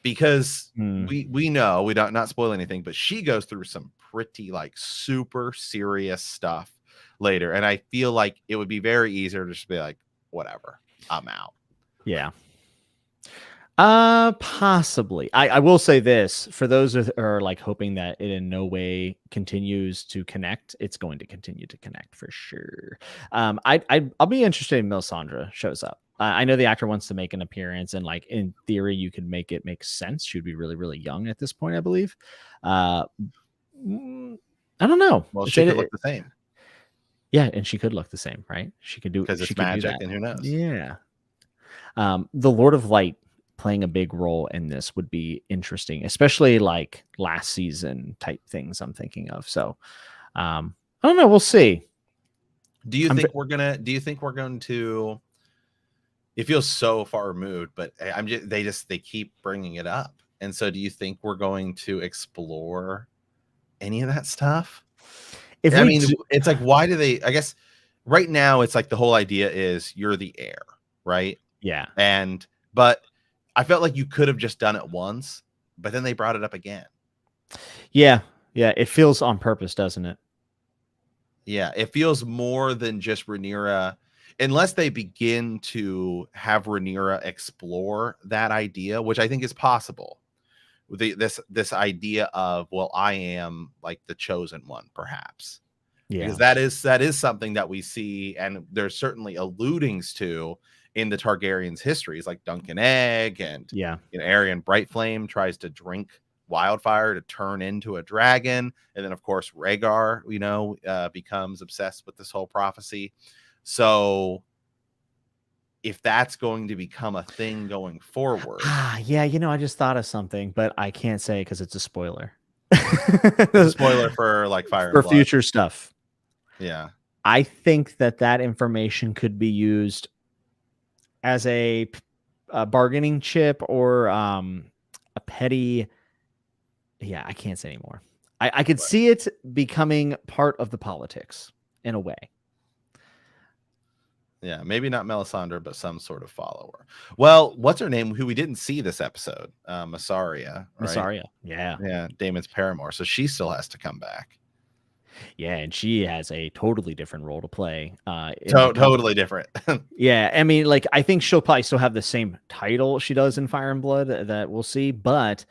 because we know, we don't, not spoil anything, but she goes through some pretty super serious stuff later, and I feel like it would be very easier to just be like, whatever, I'm out. Yeah. Possibly. I will say this, for those who are hoping that it in no way continues to connect, it's going to continue to connect for sure. I'll be interested in Melisandre shows up. I know the actor wants to make an appearance, and in theory you could make it make sense. She would be really, really young at this point, I believe. I don't know. Well, she could look the same. Yeah, and she could look the same, right? She could do, because it's magic, and who knows? Yeah. The Lord of Light playing a big role in this would be interesting, especially last season type things I'm thinking of. So I don't know. We'll see. Do you think we're going to, it feels so far removed, but they keep bringing it up. And so do you think we're going to explore any of that stuff? It's why do they, I guess right now it's the whole idea is you're the heir, right? Yeah. But I felt like you could have just done it once, but then they brought it up again. Yeah. Yeah. It feels on purpose, doesn't it? Yeah. It feels more than just Rhaenyra, unless they begin to have Rhaenyra explore that idea, which I think is possible. This idea of, well, I am the chosen one, perhaps. Yeah. Because that is something that we see, and there's certainly alludings to in the Targaryens' histories, like Duncan Egg, and Aerion Brightflame tries to drink wildfire to turn into a dragon, and then of course Rhaegar, becomes obsessed with this whole prophecy. So if that's going to become a thing going forward, yeah, I just thought of something, but I can't say because it's a spoiler. It's a spoiler for Fire for and Blood. Future stuff. Yeah, I think that information could be used as a bargaining chip or a petty. Yeah, I can't say anymore. I could see it becoming part of the politics in a way. Yeah, maybe not Melisandre, but some sort of follower. Well, what's her name? Who we didn't see this episode? Mysaria. Right? Mysaria. Yeah. Yeah, Daemon's paramour. So she still has to come back. Yeah, and she has a totally different role to play. Totally different. Yeah, I mean, I think she'll probably still have the same title she does in Fire and Blood that we'll see, but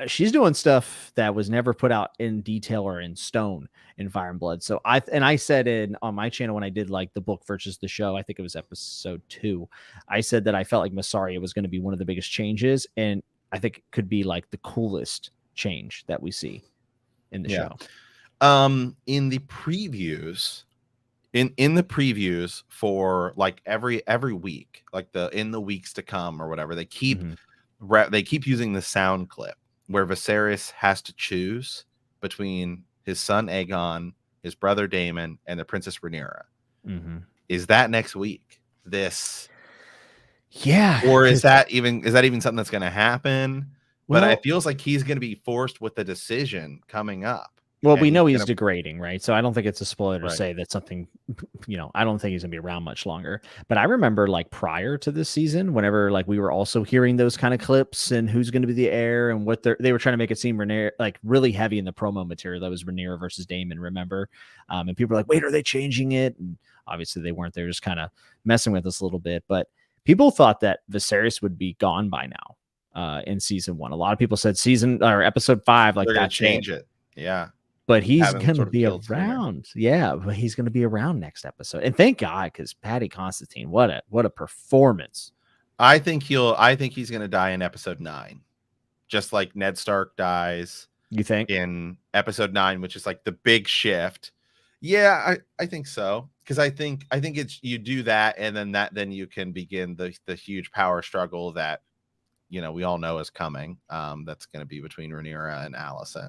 she's doing stuff that was never put out in detail or in stone in Fire and Blood. So I said on my channel when I did the book versus the show, I think it was episode 2, I said that I felt like Mysaria was going to be one of the biggest changes, and I think it could be the coolest change that we see in the show. In the previews, in the previews for every week, in the weeks to come or whatever, they keep using the sound clip where Viserys has to choose between his son Aegon, his brother Daemon, and the Princess Rhaenyra. Is that next week? Yeah. Or is that even something that's going to happen? Well, but it feels like he's going to be forced with the decision coming up. Well, we know he's degrading, right? So I don't think it's a spoiler to say that something, I don't think he's going to be around much longer. But I remember prior to this season, whenever we were also hearing those kind of clips and who's going to be the heir and what they were trying to make it seem Rhaenyra, really heavy in the promo material. That was Rhaenyra versus Daemon, remember? And people were like, wait, are they changing it? And obviously they weren't. They were just kind of messing with us a little bit. But people thought that Viserys would be gone by now in season 1. A lot of people said episode 5, they're going to change it. Yeah. but he's having going to sort of be killed Stringer. around. Yeah, but he's going to be around next episode. And thank God, because Patty Constantine, what a performance. I think he's going to die in episode 9, just like Ned Stark dies. You think? In episode 9, which is like the big shift. Yeah, I think so. Because I think it's you do that, and then you can begin the huge power struggle that we all know is coming. That's going to be between Rhaenyra and Alicent.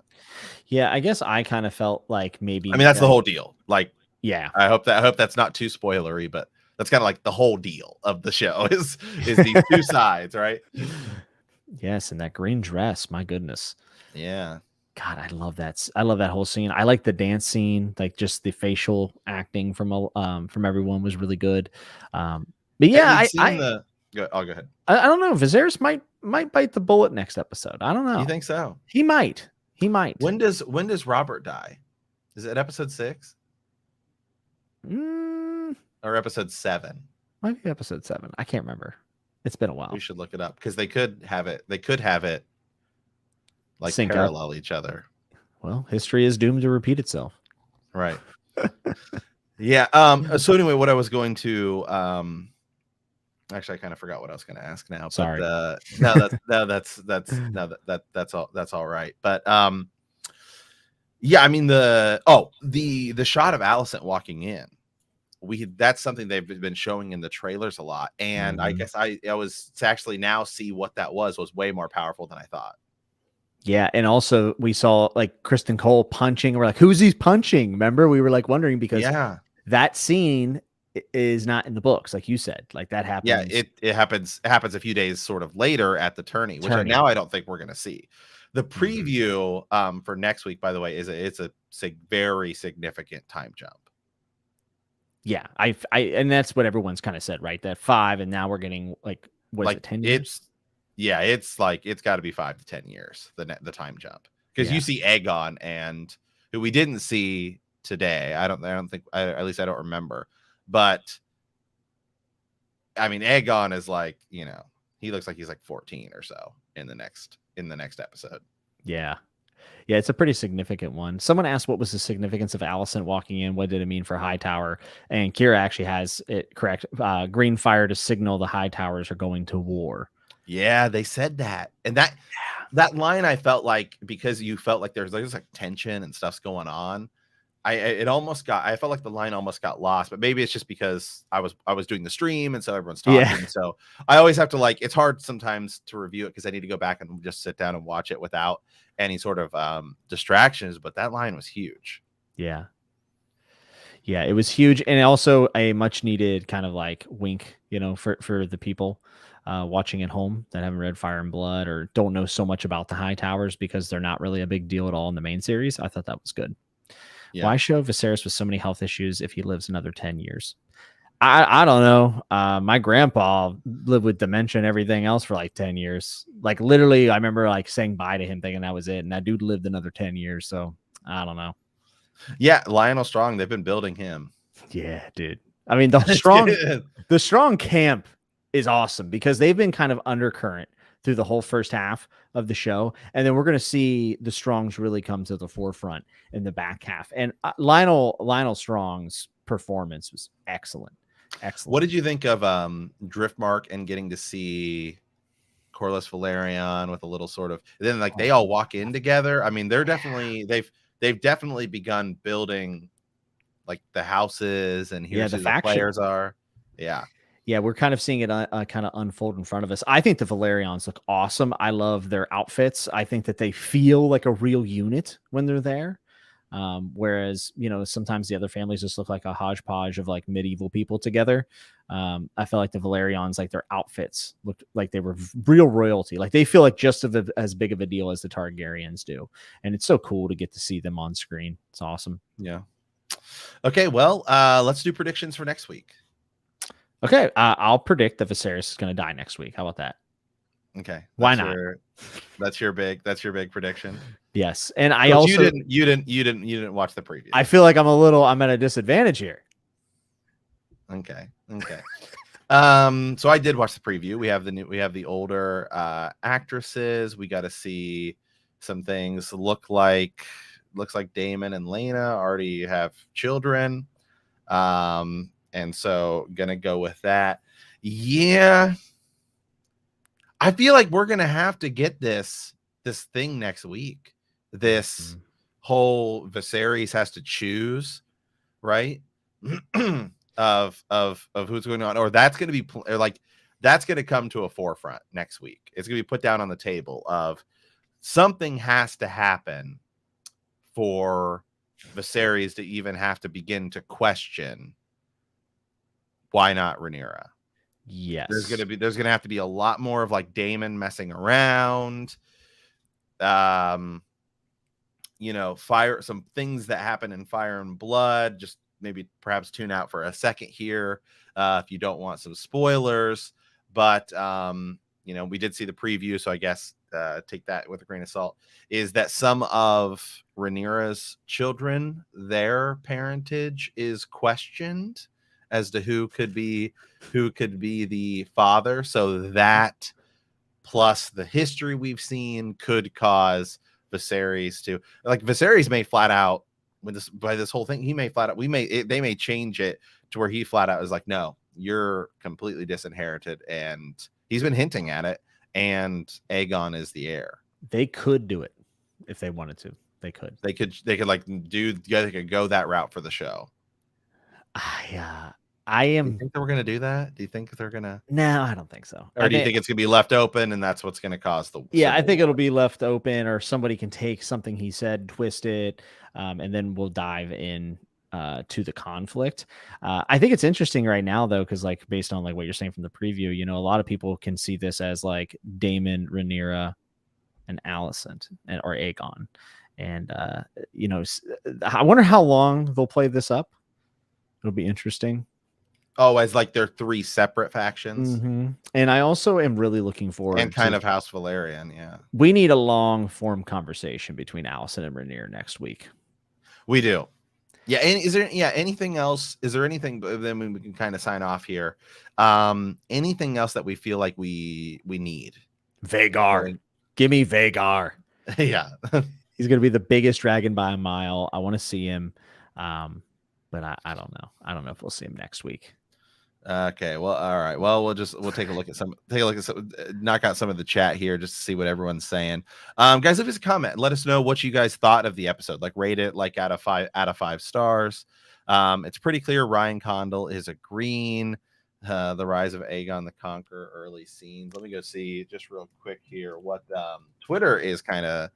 Yeah, I guess I kind of felt like maybe. I mean, that's the whole deal. Like, yeah, I hope that's not too spoilery, but that's kind of like the whole deal of the show is these two sides, right? Yes, and that green dress, my goodness. Yeah. God, I love that. I love that whole scene. I like the dance scene, like just the facial acting from everyone was really good. But yeah, I'll go ahead. I don't know. Viserys might bite the bullet next episode. I don't know. You think so? He might. When does Robert die? Is it episode 6? Or episode 7? Might be episode 7. I can't remember. It's been a while. We should look it up because they could have it like sync parallel up. Each other. Well, history is doomed to repeat itself. Right. Yeah. So anyway, what I was going to actually I kind of forgot what I was going to ask now. Sorry. But, that's all right. But yeah, I mean the shot of Alicent walking in. That's something they've been showing in the trailers a lot, and I guess I was to actually now see what that was way more powerful than I thought. Yeah, and also we saw like Kristen Cole punching. We're like, who's he punching? Remember, we were like wondering because that scene is not in the books, like you said. Like that happens. Yeah, it happens a few days sort of later at the tourney, which now I don't think we're gonna see. The preview for next week, by the way, it's a very significant time jump. Yeah, and that's what everyone's kind of said, right? That 5, and now we're getting like what is it, 10 years? It's like it's got to be 5 to 10 years the time jump because you see Aegon and who we didn't see today. I don't think at least I don't remember, but I mean Aegon is like he looks like he's like 14 or so in the next episode. Yeah, it's a pretty significant one. Someone asked what was the significance of Alicent walking in. What did it mean for Hightower? And Kira actually has it correct. Green fire to signal the Hightowers are going to war. Yeah, they said that. And that line I felt like because you felt like there's like tension and stuff's going on. I felt like the line almost got lost, but maybe it's just because I was doing the stream and so everyone's talking. Yeah. So I always have to it's hard sometimes to review it because I need to go back and just sit down and watch it without any sort of distractions. But that line was huge. Yeah. Yeah, it was huge. And also a much needed kind of like wink, for the people watching at home that haven't read Fire and Blood or don't know so much about the Hightowers because they're not really a big deal at all in the main series. I thought that was good. Yeah. Why show Viserys with so many health issues if he lives another 10 years? I don't know. My grandpa lived with dementia and everything else for like 10 years. Like literally, I remember like saying bye to him thinking that was it. And that dude lived another 10 years. So I don't know. Yeah, Lionel Strong, they've been building him. Yeah, dude. I mean, the strong camp is awesome because they've been kind of undercurrent through the whole first half of the show. And then we're going to see the Strongs really come to the forefront in the back half. And Lionel Strong's performance was excellent. What did you think of Driftmark and getting to see Corlys Velaryon with a little sort of, then like they all walk in together? I mean, they've definitely begun building like the houses and here's who the players are. Yeah, we're kind of seeing it kind of unfold in front of us. I think the Velaryons look awesome. I love their outfits. I think that they feel like a real unit when they're there. Whereas, sometimes the other families just look like a hodgepodge of like medieval people together. I feel like the Velaryons, like their outfits looked like they were real royalty. Like they feel like just as big of a deal as the Targaryens do. And it's so cool to get to see them on screen. It's awesome. Yeah. Okay. Well, let's do predictions for next week. Okay, I'll predict that Viserys is going to die next week. How about that? Okay, why not? That's your big prediction. Yes, and I also you didn't watch the preview. I feel like I'm at a disadvantage here. Okay. So I did watch the preview. We have the older actresses. We got to see some things look like looks like Damon and Lena already have children. And so gonna go with that. Yeah. I feel like we're gonna have to get this thing next week. This whole Viserys has to choose, right? of who's going on, or that's going to be like that's going to come to a forefront next week. It's going to be put down on the table of something has to happen for Viserys to even have to begin to question why not Rhaenyra. Yes, there's going to have to be a lot more of like Daemon messing around. Fire, some things that happen in Fire and Blood, just maybe perhaps tune out for a second here if you don't want some spoilers. But we did see the preview, so I guess take that with a grain of salt. Is that some of Rhaenyra's children, their parentage is questioned as to who could be the father? So that plus the history we've seen could cause Viserys to, like, Viserys may flat out by this whole thing, he may flat out, they may change it to where he flat out is like, no, you're completely disinherited, and he's been hinting at it, and Aegon is the heir. They could do it if they wanted to. They could go that route for the show. I am. Do you think that we're gonna do that? Do you think they're gonna? No, I don't think so. Or do you think it's gonna be left open, and that's what's gonna cause the? Yeah, I think it'll be left open, or somebody can take something he said, twist it, and then we'll dive in to the conflict. I think it's interesting right now, though, because like based on like what you're saying from the preview, a lot of people can see this as like Daemon, Rhaenyra, and Alicent, or Aegon, and I wonder how long they'll play this up. It'll be interesting. Oh, as like they're three separate factions. Mm-hmm. And I also am really looking forward and kind of House Valerian. Yeah, we need a long form conversation between Alicent and Rhaenyra next week. We do. Yeah. And is there anything else? Is there anything? Then we can kind of sign off here. Anything else that we feel like we need? Vagar. Give me Vagar. Yeah. He's going to be the biggest dragon by a mile. I want to see him. But I don't know. I don't know if we'll see him next week. Okay. Well, all right. Well, we'll take a look at knock out some of the chat here just to see what everyone's saying. Guys, leave us a comment. Let us know what you guys thought of the episode. Like, rate it like out of 5 stars. It's pretty clear Ryan Condal is agreeing. The rise of Aegon the Conqueror early scenes. Let me go see just real quick here what Twitter is kind of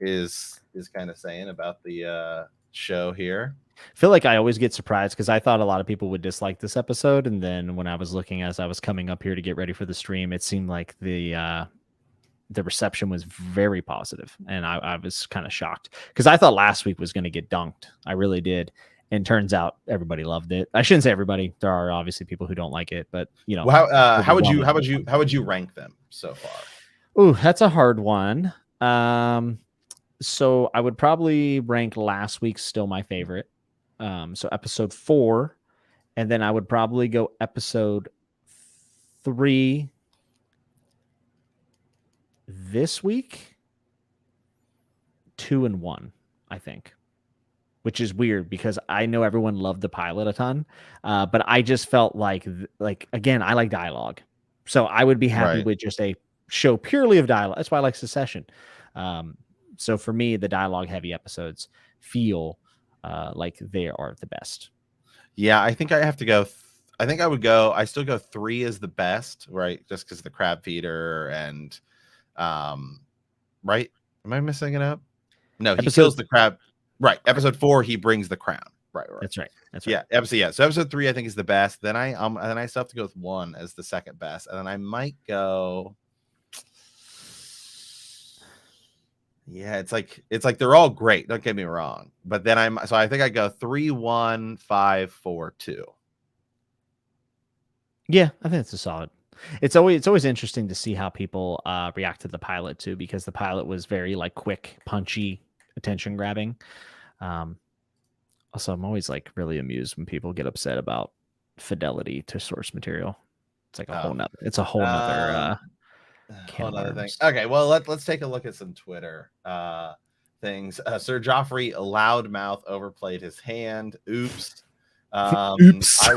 saying about the show here. I feel like I always get surprised because I thought a lot of people would dislike this episode, and then when I was looking as I was coming up here to get ready for the stream, it seemed like the reception was very positive, and I was kind of shocked because I thought last week was going to get dunked. I really did, and turns out everybody loved it. I shouldn't say everybody. There are obviously people who don't like it, but well, how would you rank them so far? Ooh, that's a hard one. So I would probably rank last week's still my favorite. So episode 4, and then I would probably go episode 3 this week, 2 and 1, I think, which is weird because I know everyone loved the pilot a ton, but I just felt like again, I like dialogue, so I would be happy with just a show purely of dialogue. That's why I like Succession. So for me, the dialogue heavy episodes feel like they are the best. Yeah, I think I have to go. I still go 3 is the best, right? Just because the crab feeder and, right? Am I messing it up? No, he kills the crab. Right. Episode 4, he brings the crown. Right. That's right. Yeah. So episode 3, I think is the best. Then I still have to go with 1 as the second best, and then I might go. Yeah, it's like they're all great. Don't get me wrong, but then I think I go 3, 1, 5, 4, 2. Yeah, I think it's a solid. It's always interesting to see how people react to the pilot too, because the pilot was very like quick, punchy, attention grabbing. Also, I'm always like really amused when people get upset about fidelity to source material. It's like a whole nother. It's a whole nother. Another thing. Okay, well let's take a look at some Twitter things. Sir Joffrey Loudmouth overplayed his hand. Oops. Oops.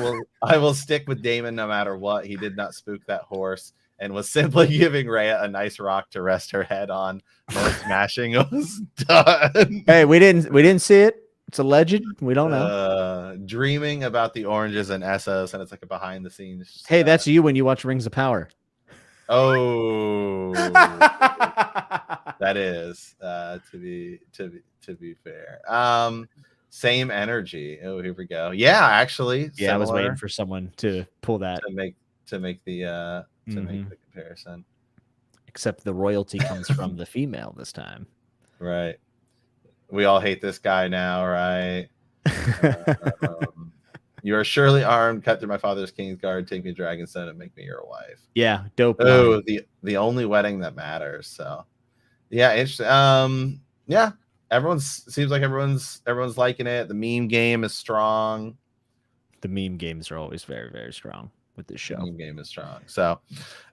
I will stick with Damon no matter what. He did not spook that horse and was simply giving Rhea a nice rock to rest her head on. No smashing was done. Hey, we didn't see it. It's alleged. We don't know. Dreaming about the oranges and Essos, and it's like a behind the scenes. Hey, that's you when you watch Rings of Power. Oh, that is to be fair. Same energy. Oh, here we go. Yeah, actually. Yeah, I was waiting for someone to pull that to make the comparison. Except the royalty comes from the female this time. Right. We all hate this guy now, right? You are surely armed, cut through my father's king's guard, take me to Dragonstone and make me your wife. Yeah, dope. Oh, the only wedding that matters. So yeah, interesting. Yeah, seems like everyone's liking it. The meme game is strong. The meme games are always very, very strong with this show. The meme game is strong. So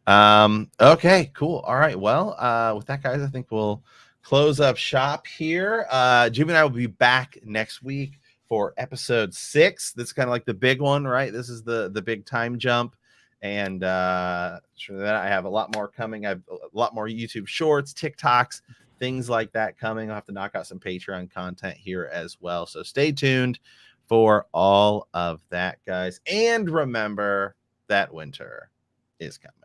okay, cool. All right. Well, with that, guys, I think we'll close up shop here. Jimmy and I will be back next week for episode 6. This is kind of like the big one, right? This is the big time jump. And sure that I have a lot more coming. I have a lot more YouTube shorts, TikToks, things like that coming. I'll have to knock out some Patreon content here as well. So stay tuned for all of that, guys. And remember that winter is coming.